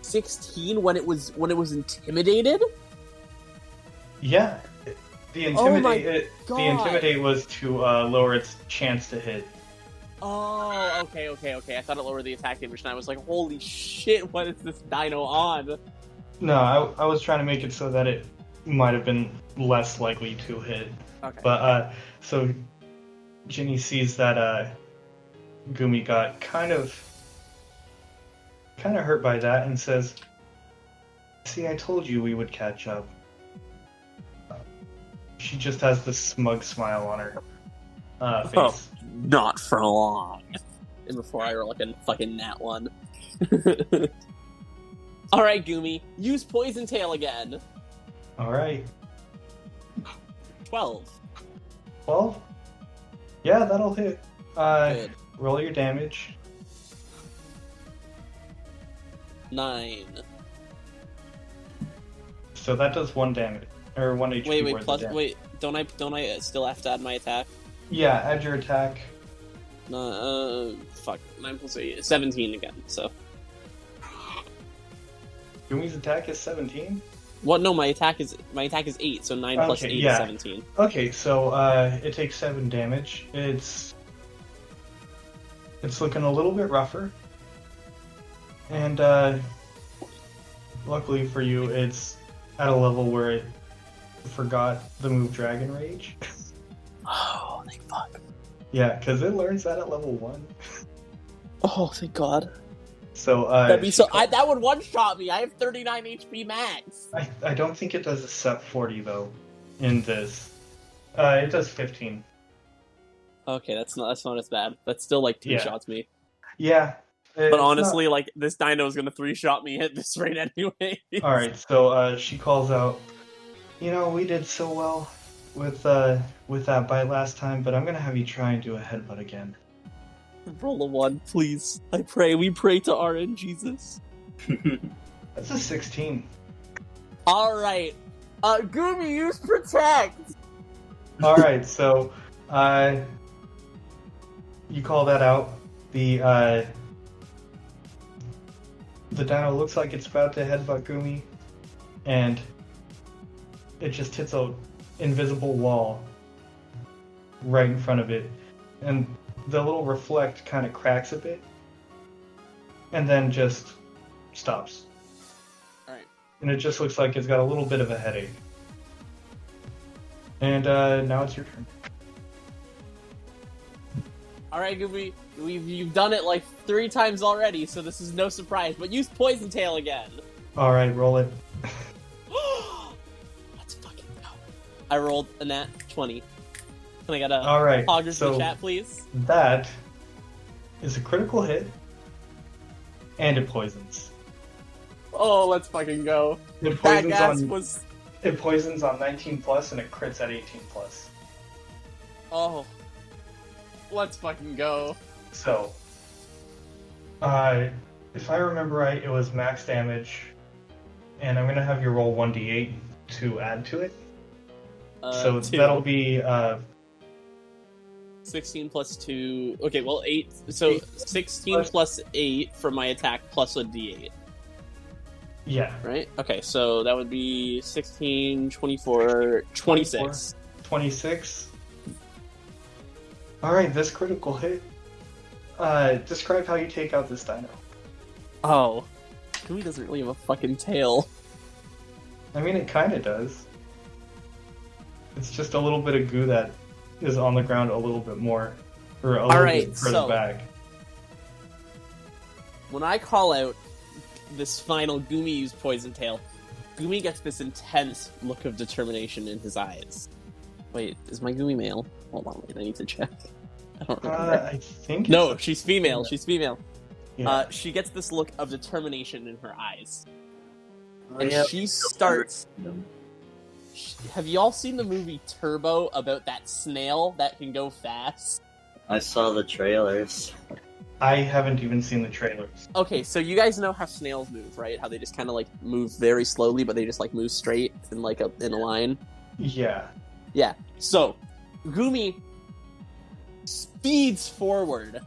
16 when it was intimidated? Yeah. The Oh my the intimidate was to lower its chance to hit. Oh, okay. I thought it lowered the attack damage, and I was like, holy shit, what is this dino on? No, I was trying to make it so that it might have been less likely to hit. Okay. But so Ginny sees that Gumi got kind of hurt by that and says, "See, I told you we would catch up." She just has this smug smile on her face. Oh, not for long. And before I roll like a fucking nat one. Alright, Gumi, use Poison Tail again. Alright. 12. 12? Yeah, that'll hit. Good. Roll your damage. 9. So that does 1 damage. Or 1 HP Wait, worth plus of damage. wait, don't I still have to add my attack? Yeah, add your attack. Fuck. 9 plus 8. 17 again, so. Gumi's attack is 17? What? No, my attack is 8, so 9 plus 8 yeah. is 17. Okay, so it takes 7 damage. It's looking a little bit rougher. And luckily for you, it's at a level where it forgot the move Dragon Rage. Oh, thank fuck. Yeah, because it learns that at level 1. Oh, thank god. So That'd be that would one-shot me. I have 39 HP max. I don't think it does a set 40 though in this. It does 15. Okay, that's not as bad. That's still like 2 shots me. Yeah. But honestly, like, this dino is gonna 3-shot me at this rate anyway. Alright, so she calls out, "You know, we did so well with that bite last time, but I'm gonna have you try and do a headbutt again." Roll a 1, please. I pray. We pray to RN Jesus. That's a 16. Alright. Gumi, use Protect! Alright, so you call that out. The dino looks like it's about to headbutt Gumi, and it just hits a invisible wall right in front of it, and the little reflect kind of cracks a bit, and then just stops. Alright. And it just looks like it's got a little bit of a headache. And now it's your turn. Alright, Gumi, you've done it like 3 times already, so this is no surprise, but use Poison Tail again. Alright, roll it. Let's fucking go. I rolled a nat 20. Can I get a Alright, Hoggers so in the chat, please? that is a critical hit, and it poisons. Oh, let's fucking go. It That poisons gas on was... it poisons on 19 plus, and it crits at 18 plus. Oh. Let's fucking go. So, if I remember right, it was max damage, and I'm gonna have you roll 1d8 to add to it. So 2. that'll be 16 plus 2... Okay, well, 8... So, 16 plus 8 for my attack plus a d8. Yeah. right? Okay, so that would be 16, 24, 26. 26. Alright, this critical hit. Describe how you take out this dino. Oh. Gooey doesn't really have a fucking tail. I mean, it kind of does. It's just a little bit of goo that is on the ground a little bit more. Or a little bit further back. When I call out this final Gumi's poison tail, Gumi gets this intense look of determination in his eyes. Wait, is my Gumi male? Hold on, wait, I need to check. I don't remember. I think No, she's female. She's female. Yeah. She gets this look of determination in her eyes. Oh, And yeah. she starts... Have you all seen the movie Turbo about that snail that can go fast? I saw the trailers. I haven't even seen the trailers. Okay, so you guys know how snails move, right? How they just kind of like move very slowly, but they just like move straight in like in a line. Yeah. Yeah. So Gumi speeds forward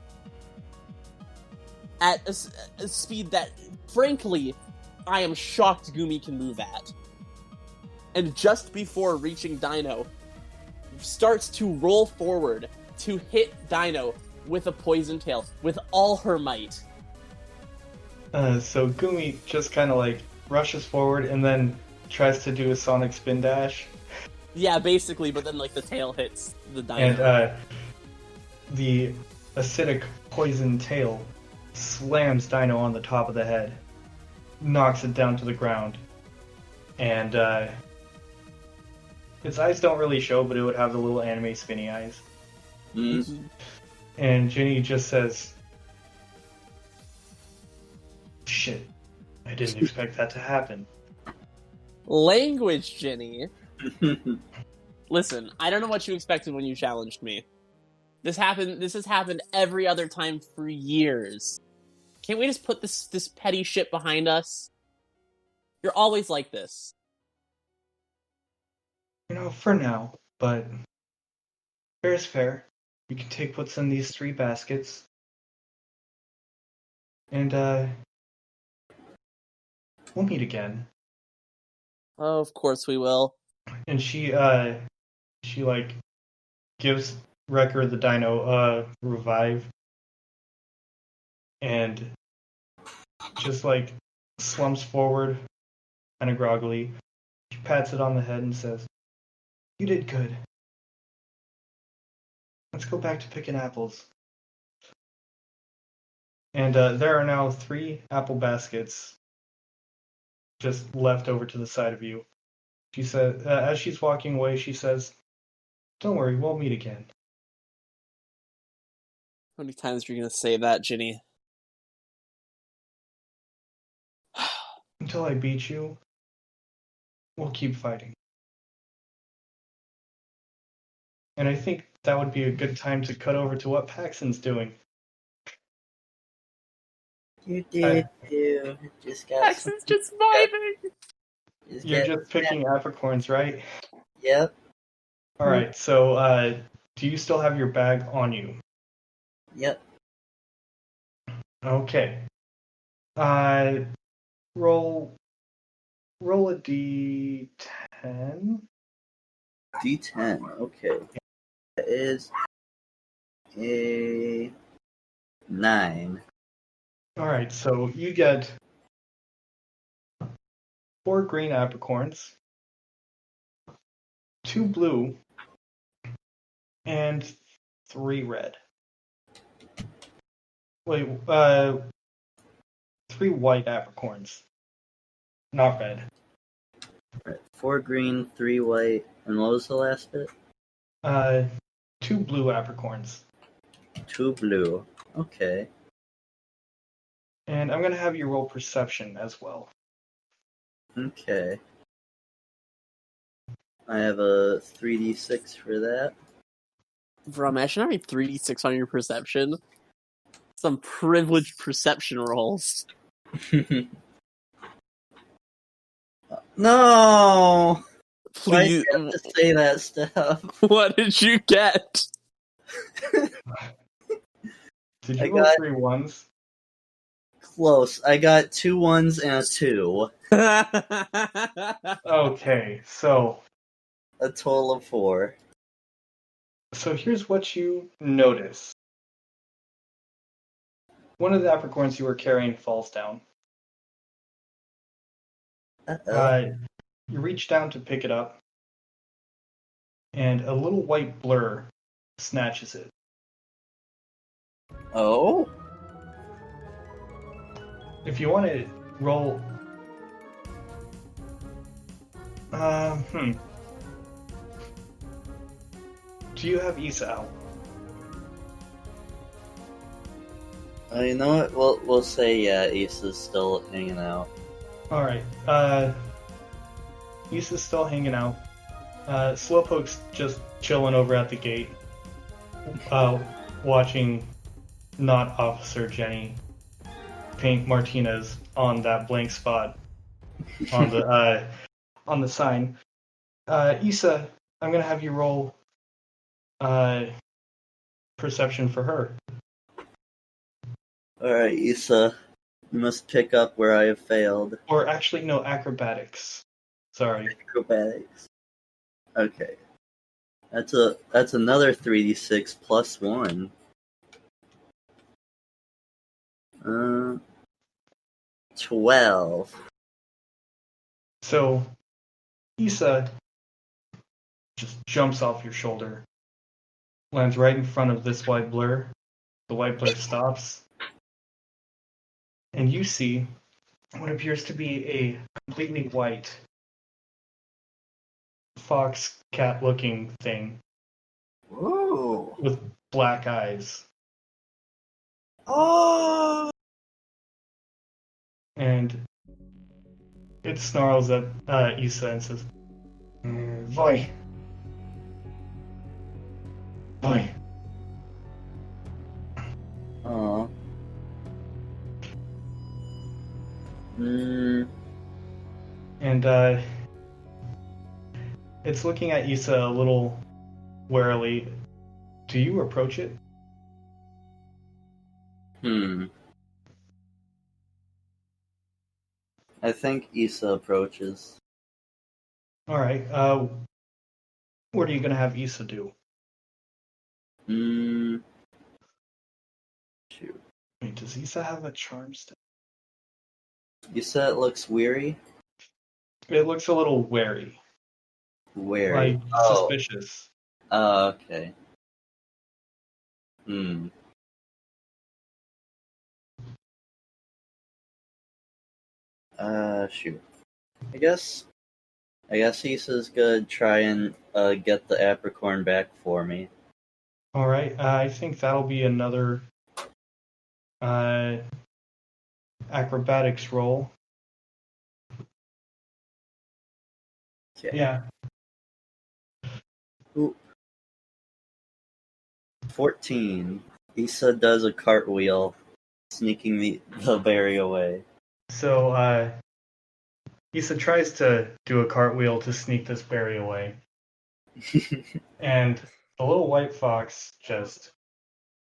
at a speed that, frankly, I am shocked Gumi can move at. And just before reaching Dino, starts to roll forward to hit Dino with a poison tail with all her might. So Gumi just kind of like rushes forward and then tries to do a sonic spin dash. Yeah, basically, but then like the tail hits the Dino. And the acidic poison tail slams Dino on the top of the head, knocks it down to the ground, and its eyes don't really show, but it would have the little anime spinny eyes. Mm-hmm. And Ginny just says, "Shit, I didn't expect that to happen." Language, Jenny. Listen, I don't know what you expected when you challenged me. This has happened every other time for years. Can't we just put this petty shit behind us? You're always like this. You know, for now, but fair is fair. You can take what's in these 3 baskets. And, we'll meet again. Oh, of course we will. And she like, gives Wrecker the dino, revive. And just, like, slumps forward, kind of groggily. She pats it on the head and says, "You did good. Let's go back to picking apples." And there are now 3 apple baskets just left over to the side of you. She said, as she's walking away, she says, "Don't worry, we'll meet again." How many times are you gonna say that, Ginny? Until I beat you, we'll keep fighting. And I think that would be a good time to cut over to what Paxon's doing. You did too. Just got Paxon's just vibing! You're just picking apricorns, right? Yep. Alright, so do you still have your bag on you? Yep. Okay. Roll a d10. D10. Okay. That is a 9. Alright, so you get 4 green apricorns, 2 blue, and 3 red. Wait, 3 white apricorns. Not red. Right. 4 green, 3 white, and what was the last bit? 2 blue apricorns. 2 blue. Okay. And I'm gonna have you roll perception as well. Okay. I have a 3d6 for that. Bro, imagine having 3d6 on your perception. Some privileged perception rolls. No! Why do Please. you have to say that stuff? What did you get? Did I you roll got- 3 ones? close. I got 2 1s and a 2. Okay, so A total of 4. here's what you notice. One of the apricorns you were carrying falls down. Uh-oh. You reach down to pick it up, and a little white blur snatches it. Oh? If you want to roll... Do you have Issa out? You know what? We'll say Issa's still hanging out. Alright, Issa's still hanging out. Slowpoke's just chilling over at the gate, watching not Officer Jenny paint Martinez on that blank spot on the sign. Issa, I'm gonna have you roll perception for her. Alright, Issa. You must pick up where I have failed. Or actually, no, acrobatics. Sorry. Acrobatics. Okay. That's another 3d6 plus 1. 12. So, Issa just jumps off your shoulder, lands right in front of this white blur. The white blur stops, and you see what appears to be a completely white fox cat looking thing Ooh. with black eyes. Oh! And it snarls at Issa and says, Voi. Voi. Aw. And it's looking at Issa a little warily. Do you approach it? I think Issa approaches. Alright, what are you gonna have Issa do? Shoot. Wait, does Issa have a charm step? You said it looks weary? It looks a little wary. Wary. Like, suspicious. Oh, okay. Shoot. I guess Issa's gonna try and get the apricorn back for me. Alright, I think that'll be another acrobatics roll. Okay. Yeah. Ooh. 14. Issa does a cartwheel, sneaking the berry away. So, Issa tries to do a cartwheel to sneak this berry away. And the little white fox just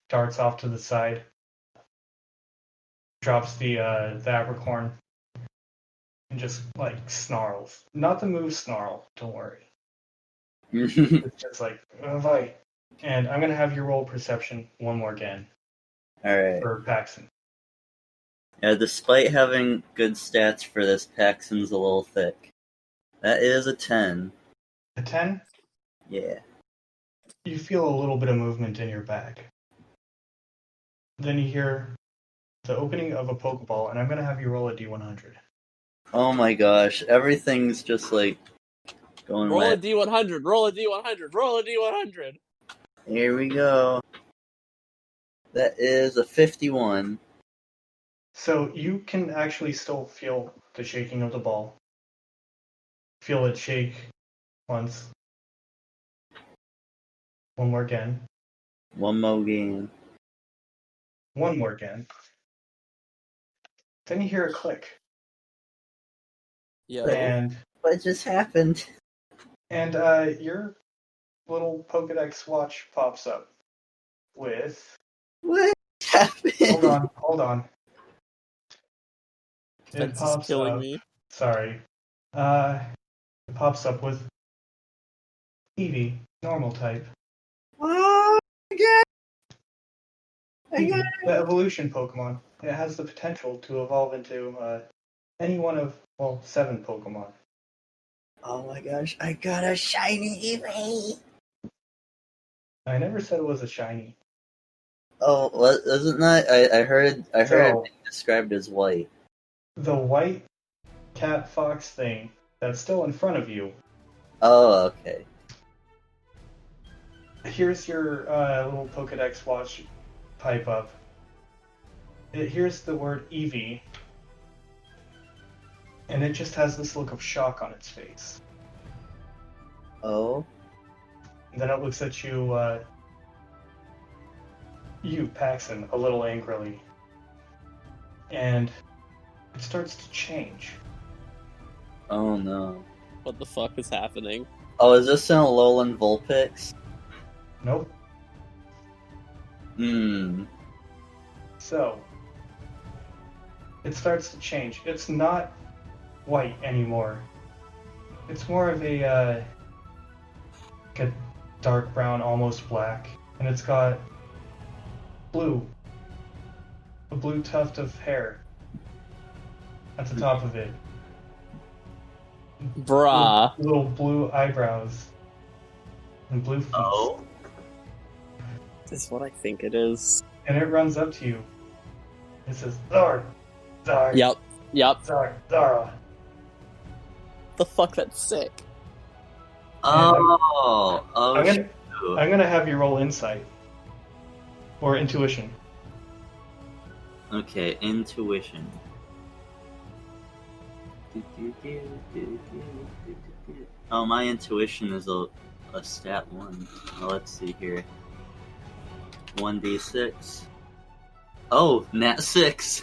darts off to the side, drops the apricorn, and just, like, snarls. Not the move snarl, don't worry. It's just like, Vai. And I'm going to have you roll perception one more again. Alright. For Paxon. Yeah, despite having good stats for this, Paxon's a little thick. That is a 10. A 10? Yeah. You feel a little bit of movement in your back. Then you hear the opening of a Pokeball, and I'm going to have you roll a D100. Oh my gosh, everything's just like going Roll a wet. D100, roll a D100, roll a D100. Here we go. That is a 51. So you can actually still feel the shaking of the ball. Feel it shake once. One more again. One more game. One more again. Then you hear a click. Yeah. And What just happened? your little Pokedex watch pops up with... What happened? Hold on. It Suspense is pops killing up. me. Sorry. It pops up with Eevee, normal type. What? Again? Eevee, the evolution Pokemon. It has the potential to evolve into any one of, 7 Pokemon. Oh my gosh, I got a shiny Eevee! I never said it was a shiny. Oh, what, isn't that? I heard it So, being described as white. the white cat fox thing that's still in front of you. Oh, okay. Here's your little Pokedex watch pipe up. Here's the word Eevee, and it just has this look of shock on its face. Oh? And then it looks at you, Paxon, a little angrily. And it starts to change. Oh no. What the fuck is happening? Oh, is this an Alolan Vulpix? Nope. So, it starts to change. It's not white anymore. It's more of a dark brown, almost black. And it's got blue. A blue tuft of hair at the top of it. Bruh. Little blue eyebrows. And blue feet. Oh? Is what I think it is. And it runs up to you. It says, Zard! Zard! Yep. Zard! Zara! The fuck, that's sick. Oh! I'm gonna have you roll insight. Or intuition. Okay, intuition. Oh, my intuition is a stat 1. Well, let's see here. 1d6. Oh, nat 6!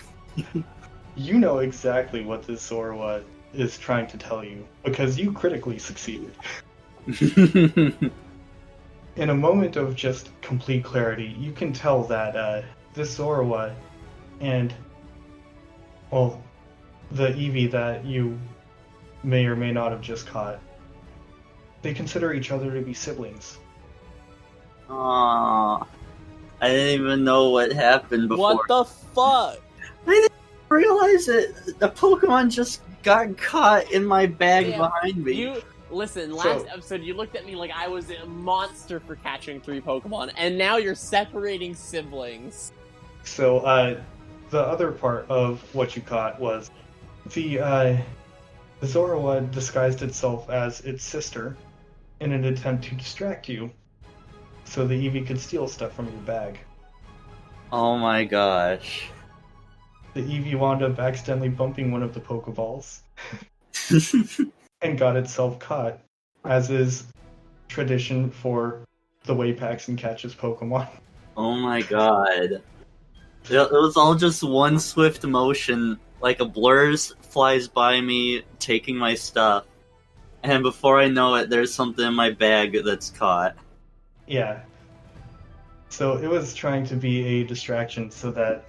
You know exactly what this Zorua is trying to tell you, because you critically succeeded. In a moment of just complete clarity, you can tell that this Zorua and, the Eevee that you may or may not have just caught, they consider each other to be siblings. Aww. I didn't even know what happened before. What the fuck? I didn't realize it. The Pokemon just got caught in my bag Damn, behind me. Listen, last episode you looked at me like I was a monster for catching 3 Pokemon, and now you're separating siblings. So, the other part of what you caught was the Zorua disguised itself as its sister in an attempt to distract you, so the Eevee could steal stuff from your bag. Oh my gosh. The Eevee wound up accidentally bumping one of the Pokeballs and got itself caught, as is tradition for the way Paxon catches Pokemon. Oh my god. It was all just one swift motion, like a blur flies by me, taking my stuff, and before I know it, there's something in my bag that's caught. Yeah. So it was trying to be a distraction so that,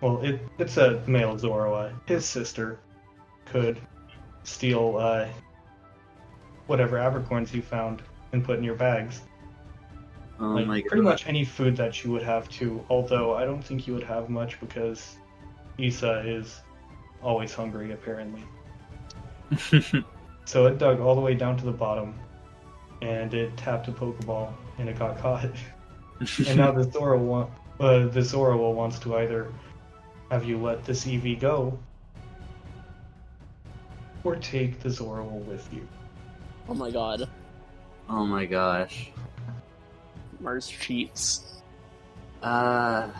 it's a male Zorua. His sister could steal whatever abercorns you found and put in your bags. Oh Like, my god. pretty much any food that you would have too, although I don't think you would have much because Issa is always hungry, apparently. So it dug all the way down to the bottom, and it tapped a Pokeball, and it got caught. And now the Zorua wants to either have you let this Eevee go, or take the Zorua with you. Oh my god. Oh my gosh. Mars cheats. Alright,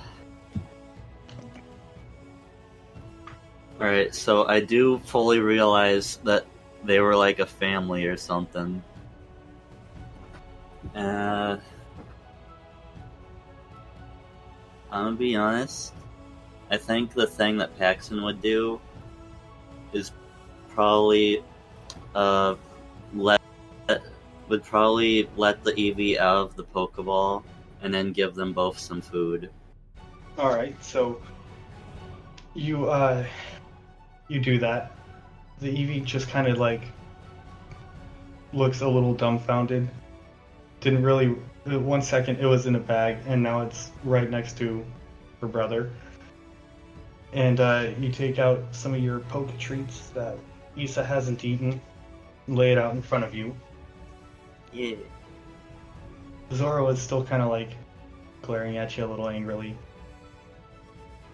so I do fully realize that they were like a family or something. I'm gonna be honest. I think the thing that Paxon would do is probably let the Eevee out of the Pokeball and then give them both some food. Alright, so you you do that. The Eevee just kind of like looks a little dumbfounded. Didn't really. 1 second it was in a bag, and now it's right next to her brother. And you take out some of your poke treats that Issa hasn't eaten, lay it out in front of you. Yeah. Zoro is still kind of like glaring at you a little angrily,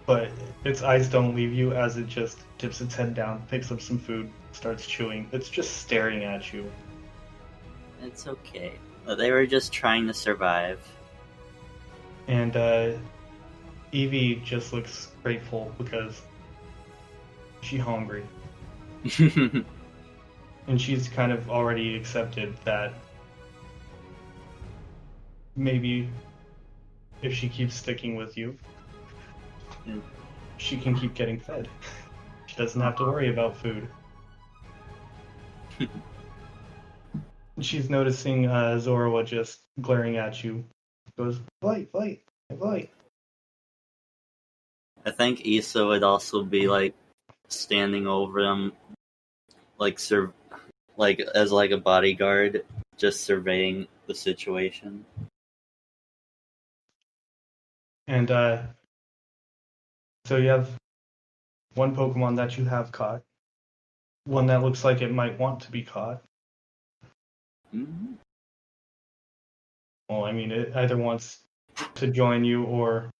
but its eyes don't leave you as it just dips its head down, picks up some food, starts chewing. It's just staring at you. It's okay. They were just trying to survive. And Eevee just looks grateful because she's hungry. And she's kind of already accepted that maybe if she keeps sticking with you, she can keep getting fed. She doesn't have to worry about food. She's noticing Zoroa just glaring at you. Goes, fight, fight, fight. I think Issa would also be like standing over them, like as like a bodyguard, just surveying the situation. And so you have one Pokemon that you have caught, one that looks like it might want to be caught. Mm-hmm. Well, I mean, it either wants to join you or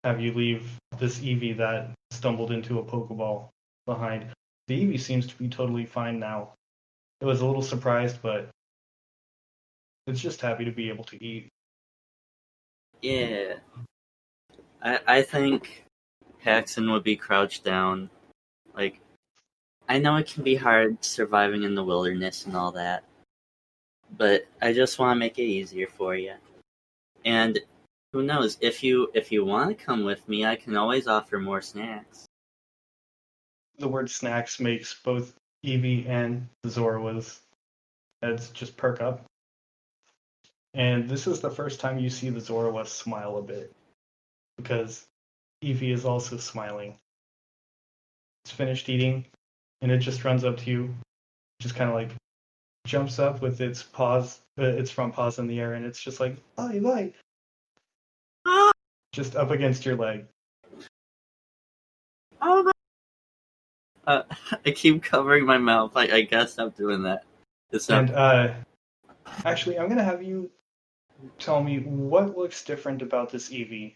have you leave this Eevee that stumbled into a Pokeball behind. The Eevee seems to be totally fine now. It was a little surprised, but it's just happy to be able to eat. Yeah. I think Paxon would be crouched down. Like, I know it can be hard surviving in the wilderness and all that, but I just want to make it easier for you. And who knows, if you want to come with me, I can always offer more snacks. The word snacks makes both Eevee and Zoroa's heads just perk up. And this is the first time you see the Zoroa smile a bit, because Eevee is also smiling. It's finished eating, and it just runs up to you, just kind of like jumps up with its paws, its front paws in the air, and it's just like, bye, bye. Just up against your leg. Oh no! I keep covering my mouth. I guess stop doing that. It's not. And actually, I'm gonna have you tell me what looks different about this Eevee.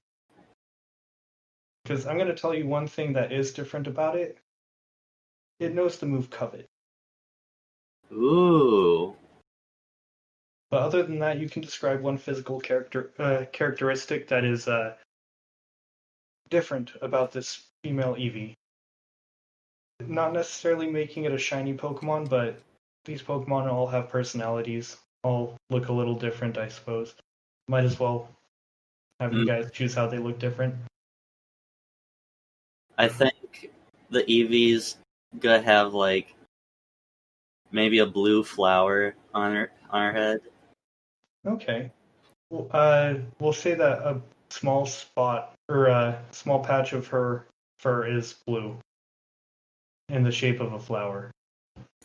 Because I'm gonna tell you one thing that is different about it. It knows the move Covet. Ooh. But other than that, you can describe one physical characteristic that is different about this female Eevee. Not necessarily making it a shiny Pokemon, but these Pokemon all have personalities. All look a little different, I suppose. Might as well have you guys choose how they look different. I think the Eevee's gonna have like maybe a blue flower on her head. Okay. We'll say that a small spot or a small patch of her fur is blue, in the shape of a flower.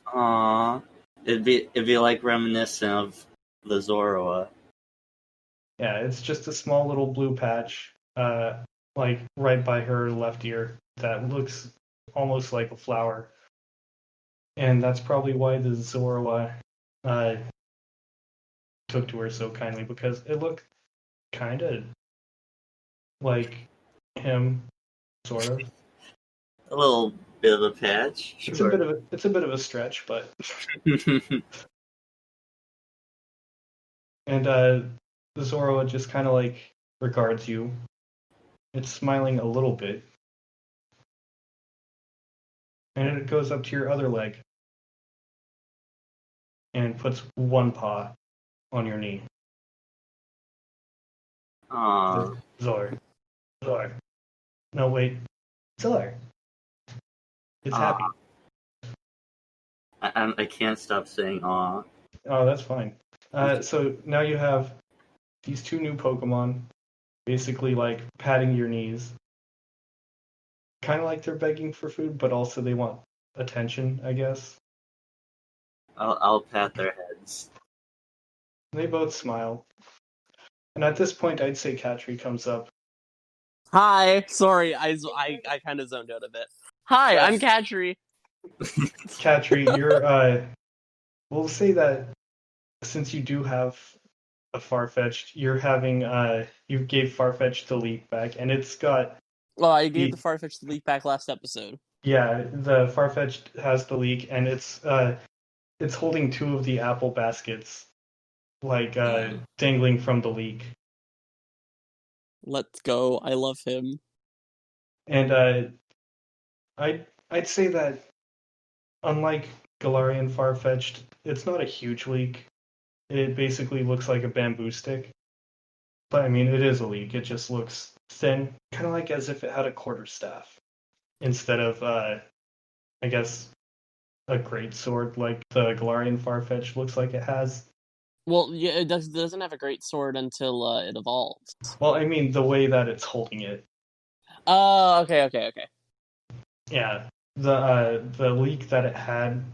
Aww. It'd be like reminiscent of the Zoroa. Yeah, it's just a small little blue patch, like right by her left ear, that looks almost like a flower. And that's probably why the Zoroa took to her so kindly, because it looked kind of like him, sort of. A little bit of a patch. Sure. It's a bit of a stretch, but. And the Zoroa just kind of like regards you. It's smiling a little bit. And it goes up to your other leg. And puts one paw on your knee. Aww. Zor. No, wait. Zor. It's happy. I can't stop saying aw. Oh, that's fine. So now you have these two new Pokemon basically like patting your knees, kind of like they're begging for food, but also they want attention, I guess. I'll pat their heads. They both smile. And at this point, I'd say Katri comes up. Hi. Sorry, I kind of zoned out a bit. Hi, I'm Katri. Katri, you're, we'll say that since you do have a Farfetch'd, you're having, you gave Farfetch'd the leak back, and it's got... Well, I gave the Farfetch'd the leak back last episode. Yeah, the Farfetch'd has the leak, and it's holding 2 of the apple baskets, like, dangling from the leak. Let's go. I love him. And I'd say that unlike Galarian Farfetch'd, it's not a huge leak. It basically looks like a bamboo stick. But I mean, it is a leak. It just looks thin, kind of like as if it had a quarterstaff instead of, I guess, a great sword like the Galarian Farfetch'd looks like it has. Well, yeah, it doesn't have a great sword until it evolves. Well, I mean, the way that it's holding it. Oh, okay. Yeah, the leak that it had,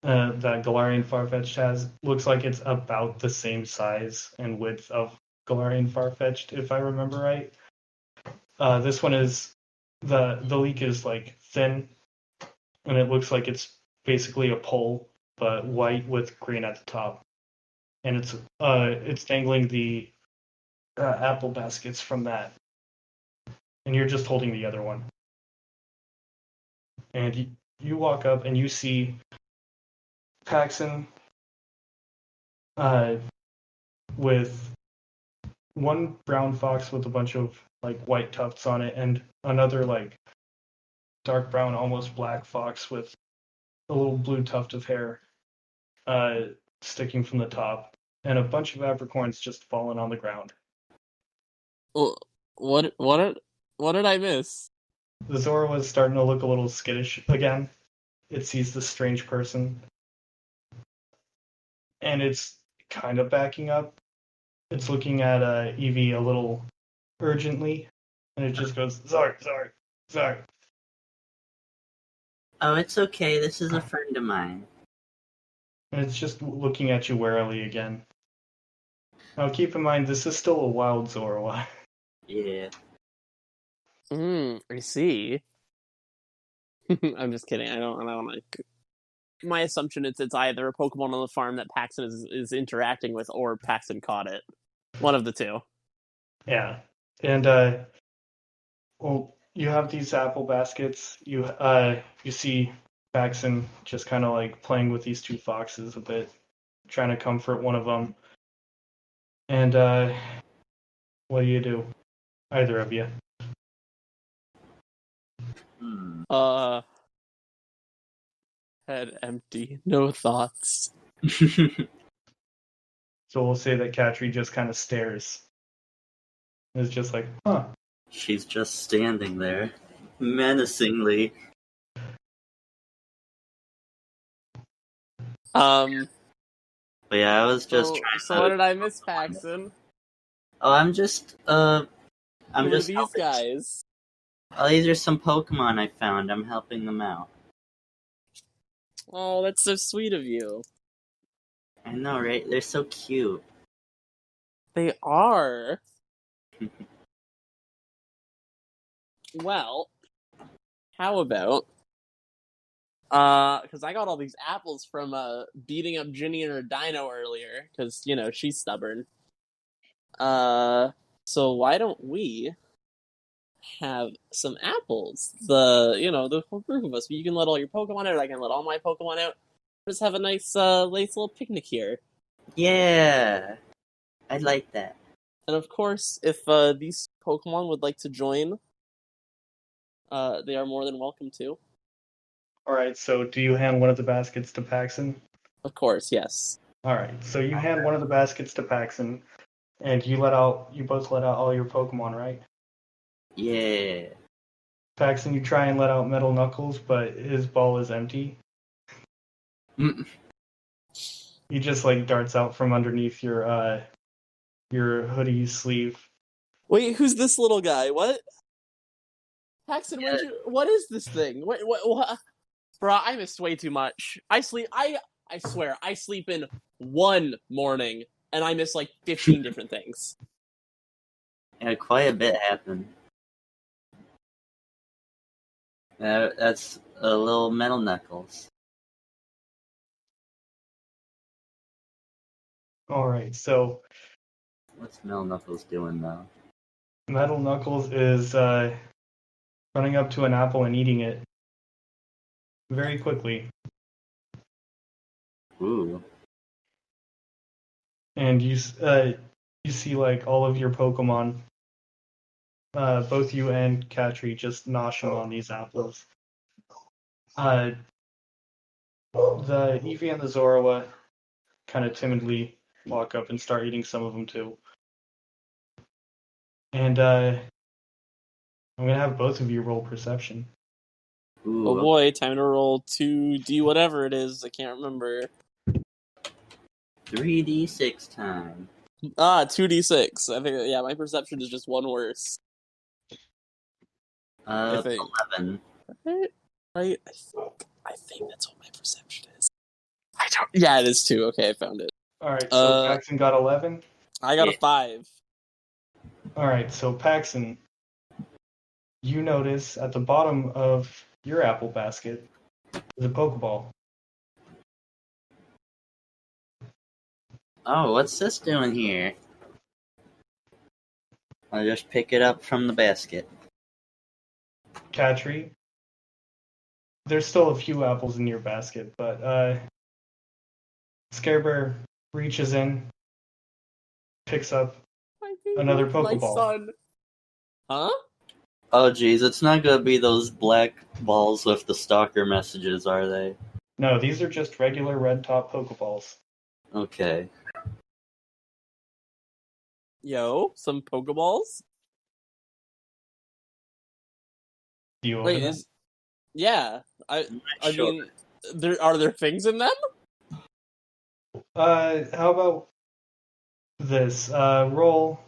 that Galarian Farfetch'd has, looks like it's about the same size and width of Galarian Farfetch'd, if I remember right. This one is the leak is like thin, and it looks like it's basically a pole, but white with green at the top, and it's dangling the apple baskets from that, and you're just holding the other one. And you walk up and you see Paxon with one brown fox with a bunch of like white tufts on it, and another like dark brown, almost black fox with a little blue tuft of hair sticking from the top, and a bunch of apricorns just fallen on the ground. What did I miss? The Zora was starting to look a little skittish again. It sees this strange person, and it's kind of backing up. It's looking at Eevee a little urgently, and it just goes, Zar. Oh, it's okay. This is a friend of mine. And it's just looking at you warily again. Now keep in mind, this is still a wild Zoroark. Yeah. I see. I'm just kidding. I don't like. My assumption is it's either a Pokemon on the farm that Paxon is interacting with, or Paxon caught it. One of the two. Yeah, and well, you have these apple baskets. You see Paxon just kind of like playing with these 2 foxes a bit, trying to comfort one of them. And what do? Either of you. Head empty, no thoughts. So we'll say that Katri just kind of stares. It's just like, huh. She's just standing there, menacingly. But yeah, I was just trying to... So what did I miss, Paxon? Oh, I'm just these guys? Oh, these are some Pokemon I found. I'm helping them out. Oh, that's so sweet of you. I know, right? They're so cute. They are. Well, how about... because I got all these apples from beating up Ginny and her dino earlier, because, she's stubborn. So why don't we have some apples? The whole group of us. You can let all your Pokemon out, I can let all my Pokemon out. Just have a nice little picnic here. Yeah, I'd like that. And of course, if these Pokemon would like to join, they are more than welcome to. Alright, so do you hand one of the baskets to Paxon? Of course, yes. Alright, so you hand one of the baskets to Paxon, and you both let out all your Pokemon, right? Yeah. Paxon, you try and let out Metal Knuckles, but his ball is empty. He just like darts out from underneath your hoodie sleeve. Wait, who's this little guy? What? Paxton, what is this thing? What? Bro, I missed way too much. I swear, I sleep in one morning, and I miss like 15 different things. Yeah, quite a bit happened. That's a little Metal Knuckles. Alright, so What's Metal Knuckles doing now? Metal Knuckles is running up to an apple and eating it very quickly. Ooh. And you see like all of your Pokemon, both you and Katri, just noshing on these apples. The Eevee and the Zorua kind of timidly walk up and start eating some of them too. And I'm gonna have both of you roll perception. Ooh. Oh boy, time to roll 2D whatever it is. I can't remember. 3d6 time. 2D6. I think, yeah, my perception is just one worse. I think. 11. Right? I think that's what my perception is. I don't. Yeah, it is 2. Okay, I found it. Alright, so Paxton got 11? I got a 5. Alright, so Paxton, you notice at the bottom of your apple basket is a Pokeball. Oh, what's this doing here? I'll just pick it up from the basket. Katri, there's still a few apples in your basket, but Scarebear reaches in, picks up another Pokeball. My son. Huh? Oh geez, it's not gonna be those black balls with the stalker messages, are they? No, these are just regular red top Pokeballs. Okay. Yo, some Pokeballs? Do you open Wait, them? yeah. I Sure. mean, are there things in them? How about this? Roll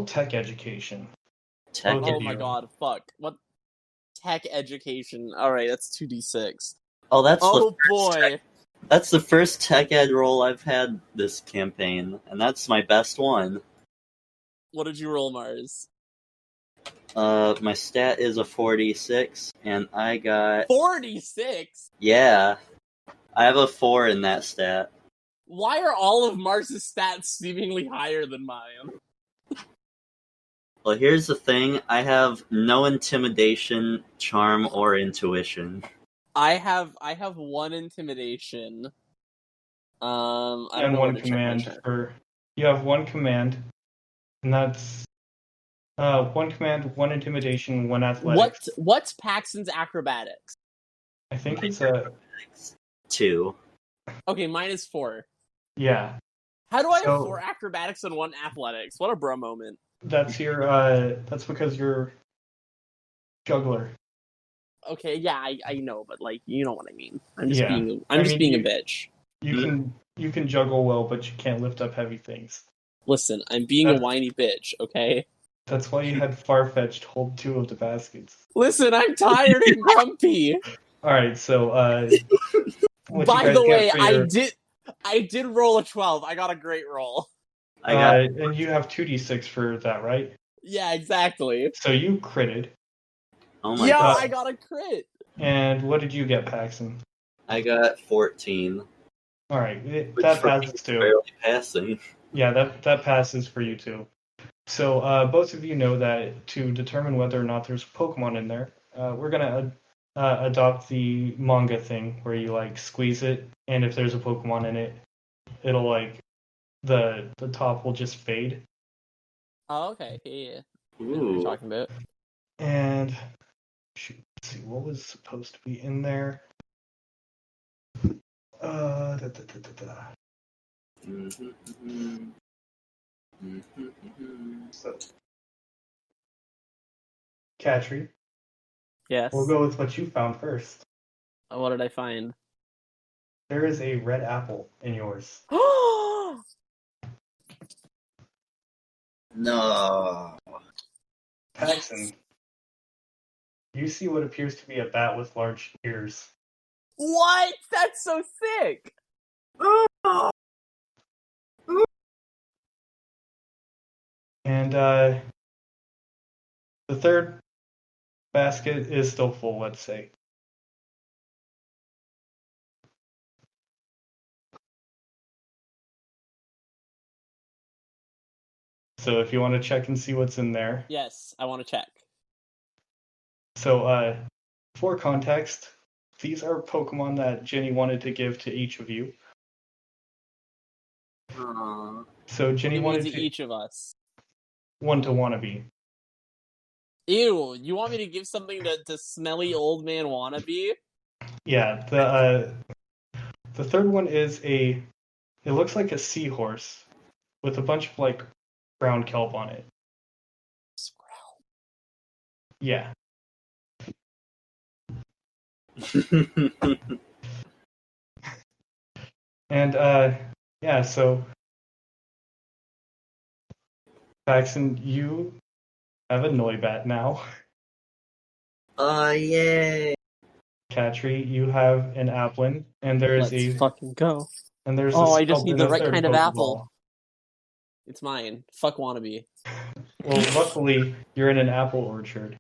tech education. Tech Both of Oh my you. god, fuck. What? Tech education. Alright, that's 2D6. Oh, that's Oh boy. that's the first tech ed roll I've had this campaign, and that's my best one. What did you roll, Mars? My stat is a 46, and I got 46? yeah. I have a 4 in that stat. Why are all of Mars's stats seemingly higher than mine? Well, here's the thing: I have no intimidation, charm, or intuition. I have 1 intimidation. I don't And know one where to check my command chart. for. You have one command, and that's one command, one intimidation, one athletics. What's Paxton's acrobatics? I think it's a 2. Okay, mine is 4. yeah. How do I have So- 4 acrobatics and 1 athletics? What a bro moment. That's your. That's because you're juggler. Okay, yeah, I know, but like, you know what I mean. I'm just Yeah. being I a mean, bitch. You can juggle well, but you can't lift up heavy things. Listen, I'm being a whiny bitch, okay? That's why you had Farfetch'd hold 2 of the baskets. Listen, I'm tired and grumpy. All right, so what By you guys the get way, for your, I did roll a 12. I got a great roll. I got and you have 2d6 for that, right? Yeah, exactly. So you critted. oh my Yo, god! I got a crit. And what did you get, Paxton? I got 14. All right, Which that for me passes is too. barely passing. Yeah, that passes for you too. So both of you know that to determine whether or not there's a Pokemon in there, we're gonna adopt the manga thing where you like squeeze it, and if there's a Pokemon in it, it'll like the top will just fade. Oh, okay. Yeah. I know what Ooh. you're talking about. And shoot, let's see what was supposed to be in there. Da, da, da, da, da. So, Katri, Yes. we'll go with what you found first. What did I find? There is a red apple in yours. No. Paxon, you see what appears to be a bat with large ears. What? That's so sick! And the third basket is still full, let's say. So if you want to check and see what's in there. Yes, I want to check. So for context, these are Pokemon that Jenny wanted to give to each of you. Aww. So Jenny wanted to each of us. One to Wannabe. Ew, you want me to give something to smelly old man Wannabe? Yeah, the third one is it looks like a seahorse with a bunch of like brown kelp on it. Squirrel. Yeah. And yeah, so Paxton, you have a Noibat now. Yay! Katri, you have an Applin, and there's Let's fucking go. and there's I just need the right third kind of Pokeball. apple. It's mine. Fuck Wannabe. Well, luckily you're in an apple orchard,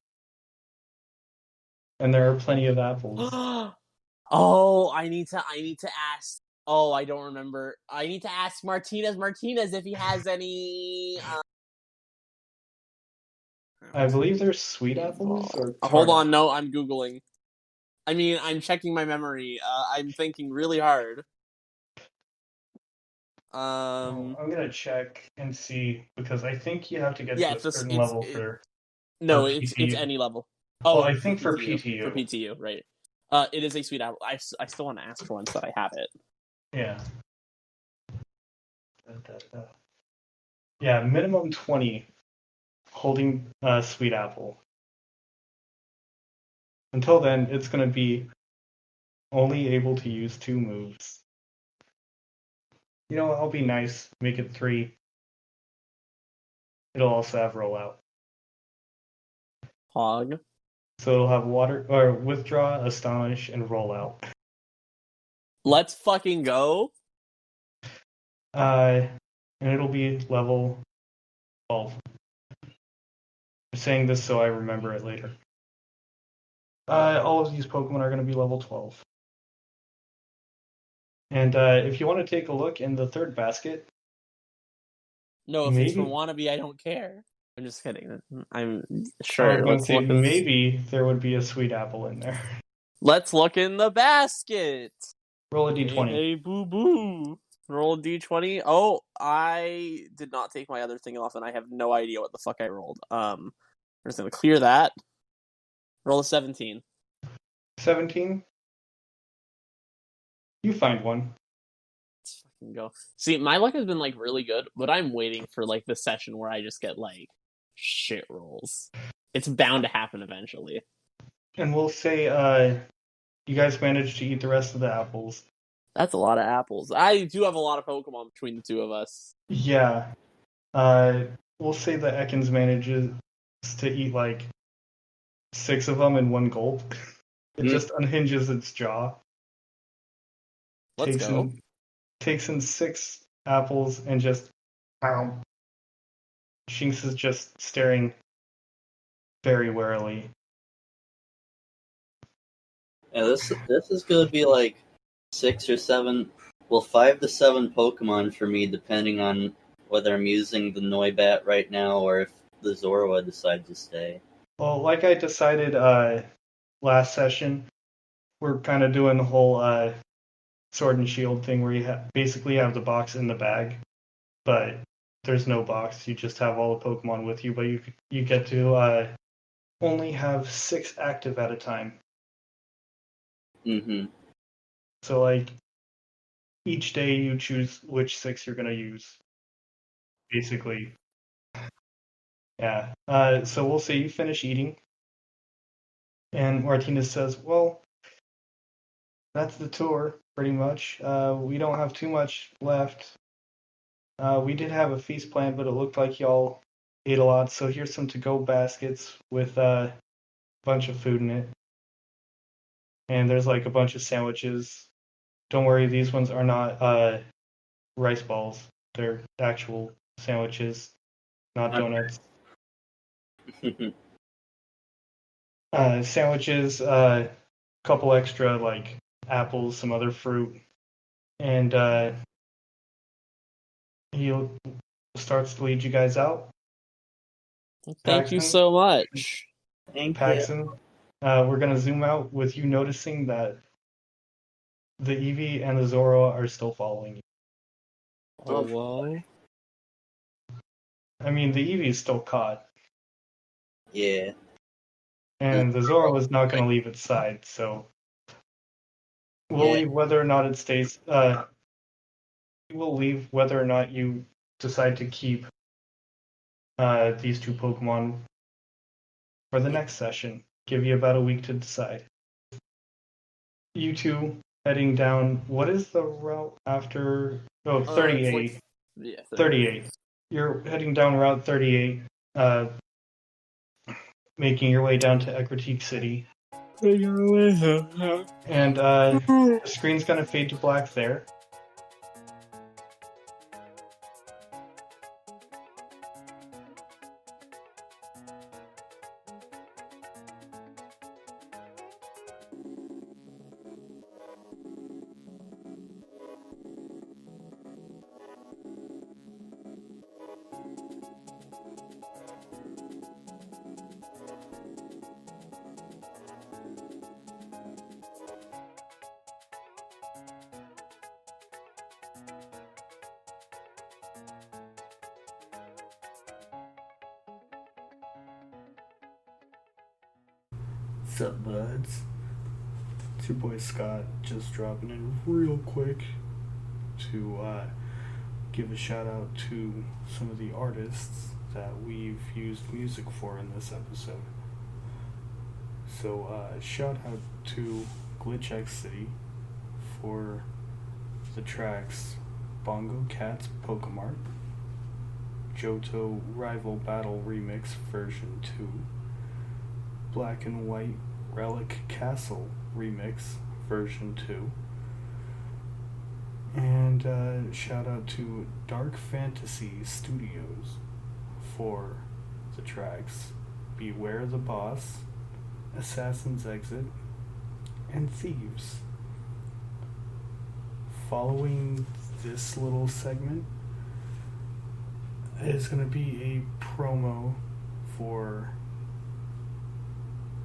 and there are plenty of apples. I need to ask. Oh, I don't remember. I need to ask Martinez if he has any. I believe there's sweet apples or. Hold on, no, I'm googling. I mean, I'm checking my memory. I'm thinking really hard. I'm gonna check and see because I think you have to get Yeah, to a certain level for. No, for it's PTU. any level. Oh, well, I think for PTU. For PTU, right? It is a sweet apple. I still want to ask for one so that I have it. Yeah. Yeah, minimum 20 holding sweet apple. Until then, it's going to be only able to use 2 moves. You know, I'll be nice, make it 3. It'll also have rollout. Hog. So it'll have water or withdraw, astonish, and rollout. Let's fucking go. And it'll be level 12. I'm saying this so I remember it later. All of these Pokemon are going to be level 12. And if you want to take a look in the third basket. No, if it's for Wannabe, I don't care. I'm just kidding. I'm sure. Maybe there would be a sweet apple in there. Let's look in the basket. Roll a d20. Hey, boo boo. Roll a d20. Oh, I did not take my other thing off, and I have no idea what the fuck I rolled. I'm just gonna clear that. Roll a 17. 17? You find one. Let's fucking go. See, my luck has been like really good, but I'm waiting for like the session where I just get like shit rolls. It's bound to happen eventually. And we'll say you guys managed to eat the rest of the apples. That's a lot of apples. I do have a lot of Pokemon between the two of us. Yeah. We'll say that Ekans manages to eat like 6 of them in one gulp. It just unhinges its jaw. Takes in 6 apples and just. Shinx is just staring very warily. Yeah, this is gonna be like 6 or 7, 5 to 7 Pokemon for me, depending on whether I'm using the Noibat right now or if the Zorua decides to stay. Well, like I decided last session, we're kind of doing the whole Sword and Shield thing where you basically have the box in the bag, but there's no box. You just have all the Pokemon with you, but you get to only have 6 active at a time. Mm-hmm. So, like, each day you choose which 6 you're going to use, basically. Yeah. So we'll say you finish eating, and Martinez says, well, that's the tour, pretty much. We don't have too much left. We did have a feast planned, but it looked like y'all ate a lot, so here's some to-go baskets with a bunch of food in it. And there's like a bunch of sandwiches. Don't worry, these ones are not rice balls. They're actual sandwiches, not donuts. Sandwiches, couple extra like apples, some other fruit, and he starts to lead you guys out. Thank you Paxton? so much. Thank you. Paxton, we're gonna zoom out with you noticing that the Eevee and the Zoro are still following you. Oh, whoa. I mean, the Eevee is still caught, Yeah. and the Zoro is not gonna leave its side, so we'll Yeah. leave whether or not it stays. We'll leave whether or not you decide to keep these two Pokemon for the next session. Give you about a week to decide. You two heading down. What is the route after? Oh, 38. Yeah, 38. You're heading down Route 38, making your way down to Ecritique City. And the screen's gonna fade to black there. Sup, buds? It's your boy Scott, just dropping in real quick to give a shout out to some of the artists that we've used music for in this episode. So shout out to Glitch X City for the tracks Bongo Cat's Pokemart, Johto Rival Battle Remix version 2, Black and White Relic Castle Remix version 2, and shout out to Dark Fantasy Studios for the tracks Beware the Boss, Assassin's Exit, and Thieves. Following this little segment is going to be a promo for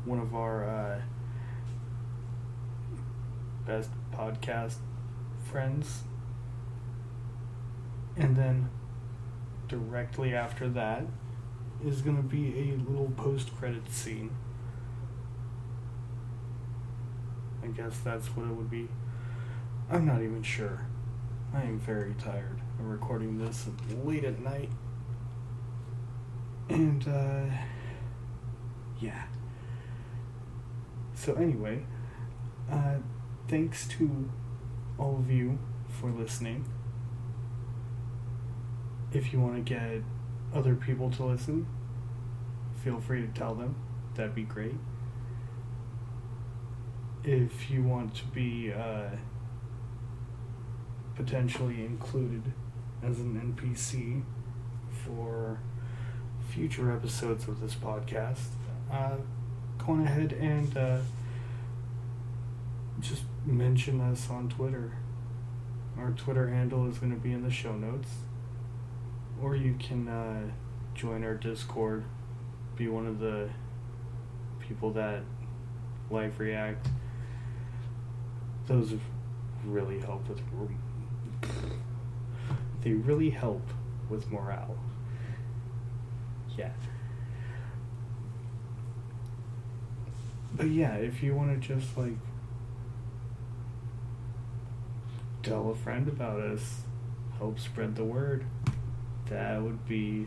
one of our best podcast friends, and then directly after that is going to be a little post-credit scene. I guess that's what it would be. I'm not even sure. I am very tired. I'm recording this late at night, and yeah. So anyway, thanks to all of you for listening. If you want to get other people to listen, feel free to tell them. That'd be great. If you want to be potentially included as an NPC for future episodes of this podcast, go on ahead and just mention us on Twitter. Our Twitter handle is going to be in the show notes. Or you can join our Discord, be one of the people that live react. Those really help with morale. Yeah. But yeah, if you want to just like tell a friend about us, help spread the word, that would be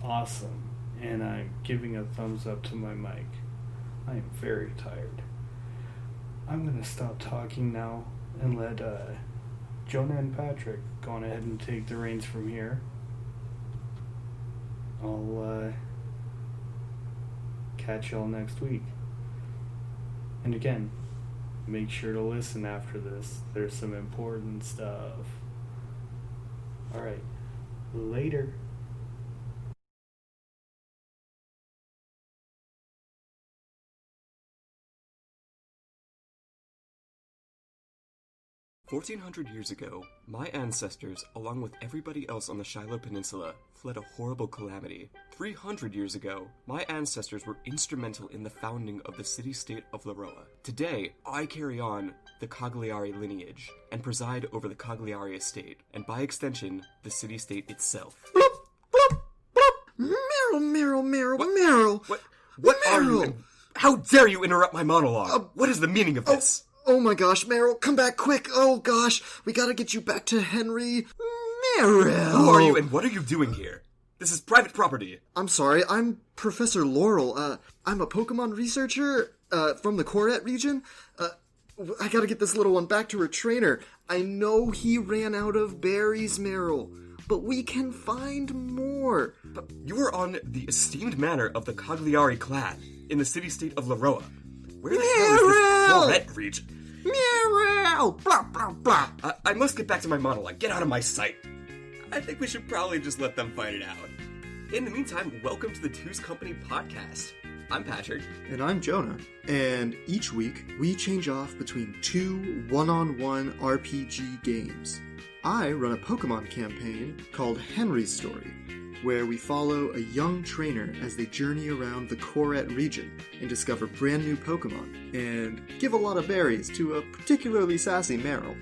awesome. And I'm giving a thumbs up to my mic. I am very tired. I'm going to stop talking now and let Jonah and Patrick go on ahead and take the reins from here. I'll catch y'all next week. And again, make sure to listen after this. There's some important stuff. Alright, later. "1,400 years ago, my ancestors, along with everybody else on the Shiloh Peninsula, fled a horrible calamity. 300 years ago, my ancestors were instrumental in the founding of the city-state of Laroa. Today, I carry on the Cagliari lineage and preside over the Cagliari estate, and by extension, the city-state itself." Meryl. What are you? And how dare you interrupt my monologue? What is the meaning of this? Oh my gosh, Meryl, come back quick. Oh gosh, we gotta get you back to Henry. Meryl! Who are you and what are you doing here? This is private property. I'm sorry, I'm Professor Laurel. I'm a Pokemon researcher, from the Koret region. I gotta get this little one back to her trainer. I know he ran out of berries, Meryl, but we can find more. But you are on the esteemed manor of the Cagliari clan, in the city-state of Laroa. Where the hell is this Koret region? Meryl! Blah, blah, blah. I must get back to my monologue. Get out of my sight. I think we should probably just let them fight it out. In the meantime, welcome to the Two's Company podcast. I'm Patrick. And I'm Jonah. And each week, we change off between 2 one-on-one RPG games. I run a Pokemon campaign called Henry's Story, where we follow a young trainer as they journey around the Koret region and discover brand new Pokemon, and give a lot of berries to a particularly sassy Meryl.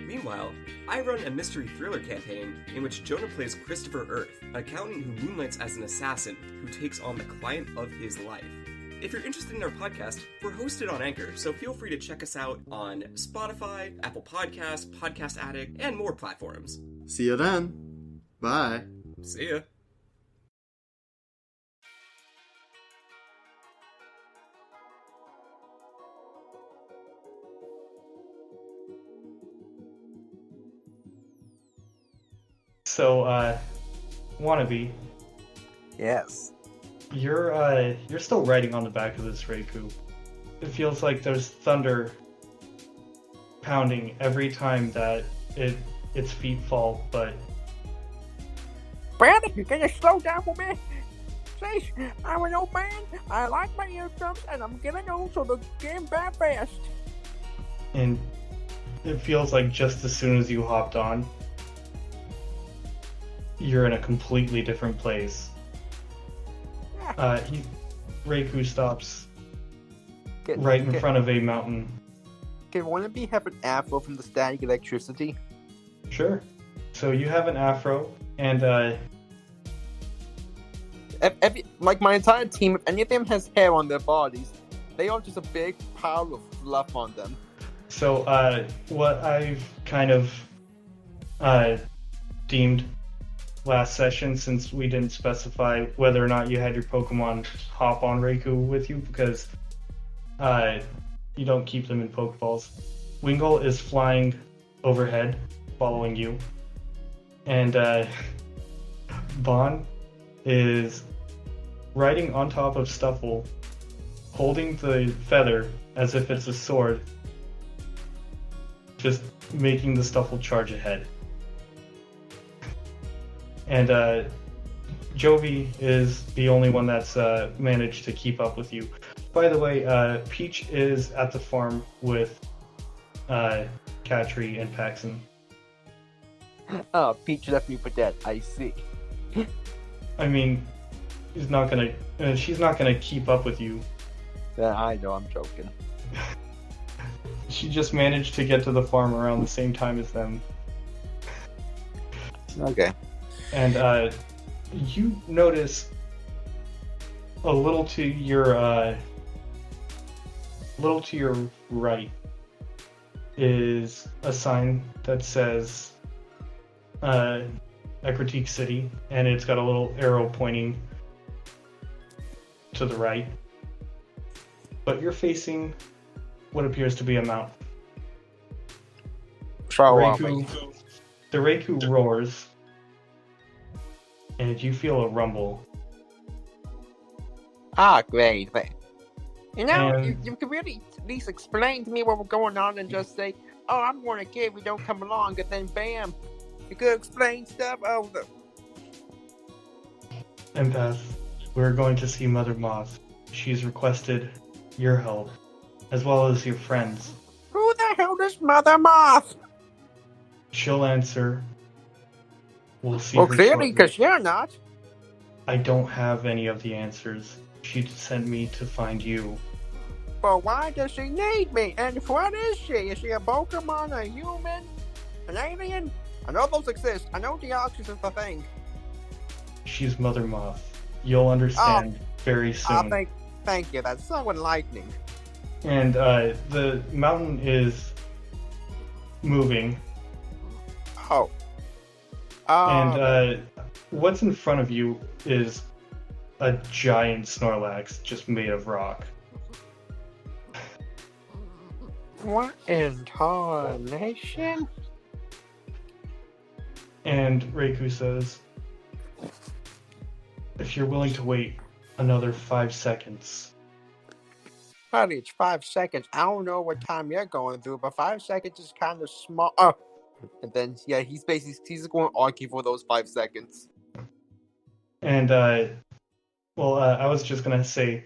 Meanwhile, I run a mystery thriller campaign in which Jonah plays Christopher Earth, an accountant who moonlights as an assassin who takes on the client of his life. If you're interested in our podcast, we're hosted on Anchor, so feel free to check us out on Spotify, Apple Podcasts, Podcast Addict, and more platforms. See you then. Bye. See ya. So, Wannabe, Yes. you're still riding on the back of this Raikou. It feels like there's thunder pounding every time that its feet fall, but Brandon, can you slow down for me? Please, I'm an old man. I like my eardrums, and I'm getting old, so the game back fast. and it feels like just as soon as you hopped on, you're in a completely different place. Raikou stops right in front of a mountain. Can Wannabe have an afro from the static electricity? Sure. So you have an afro, and Like my entire team, if any of them has hair on their bodies, they are just a big pile of fluff on them. so what I've kind of deemed last session, since we didn't specify whether or not you had your Pokemon hop on Raikou with you, because you don't keep them in Pokeballs. Wingull is flying overhead, following you, and Bon is riding on top of Stuffle, holding the feather as if it's a sword, just making the Stuffle charge ahead. And Jovi is the only one that's managed to keep up with you. By the way, Peach is at the farm with Katri and Paxon. Oh, Peach left me for dead. I see. I mean, she's not gonna keep up with you. Yeah, I know, I'm joking. She just managed to get to the farm around the same time as them. Okay. And you notice a little to your right is a sign that says Ecruteak City, and it's got a little arrow pointing to the right. But you're facing what appears to be a mountain. The Raikou roars, and you feel a rumble Ah, great. You know, you And can really at least explain to me what was going on and just say, oh, I'm going to kid, we don't come along, and then bam. You could explain stuff. Oh, Empath, we're going to see Mother Moth. She's requested your help, as well as your friends. who the hell is Mother Moth? She'll answer. We'll see Well, her clearly, shortly. because you're not. I don't have any of the answers. She sent me to find you. But why does she need me? And what is she? Is she a Pokemon, a human, an alien? I know those exist. I know Deoxys is the thing. She's Mother Moth. You'll understand very soon. Thank you. That's so enlightening. And the mountain is moving. Oh. And what's in front of you is a giant Snorlax just made of rock. What in tarnation? And Reiku says, if you're willing to wait another 5 seconds. Buddy, it's 5 seconds. I don't know what time you're going through, but 5 seconds is kind of small. Oh. And then, yeah, he's going to argue for those 5 seconds. And, I was just going to say,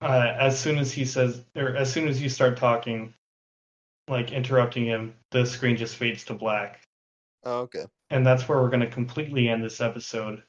as soon as he says, or as soon as you start talking, like interrupting him, the screen just fades to black. Oh, okay. And that's where we're going to completely end this episode.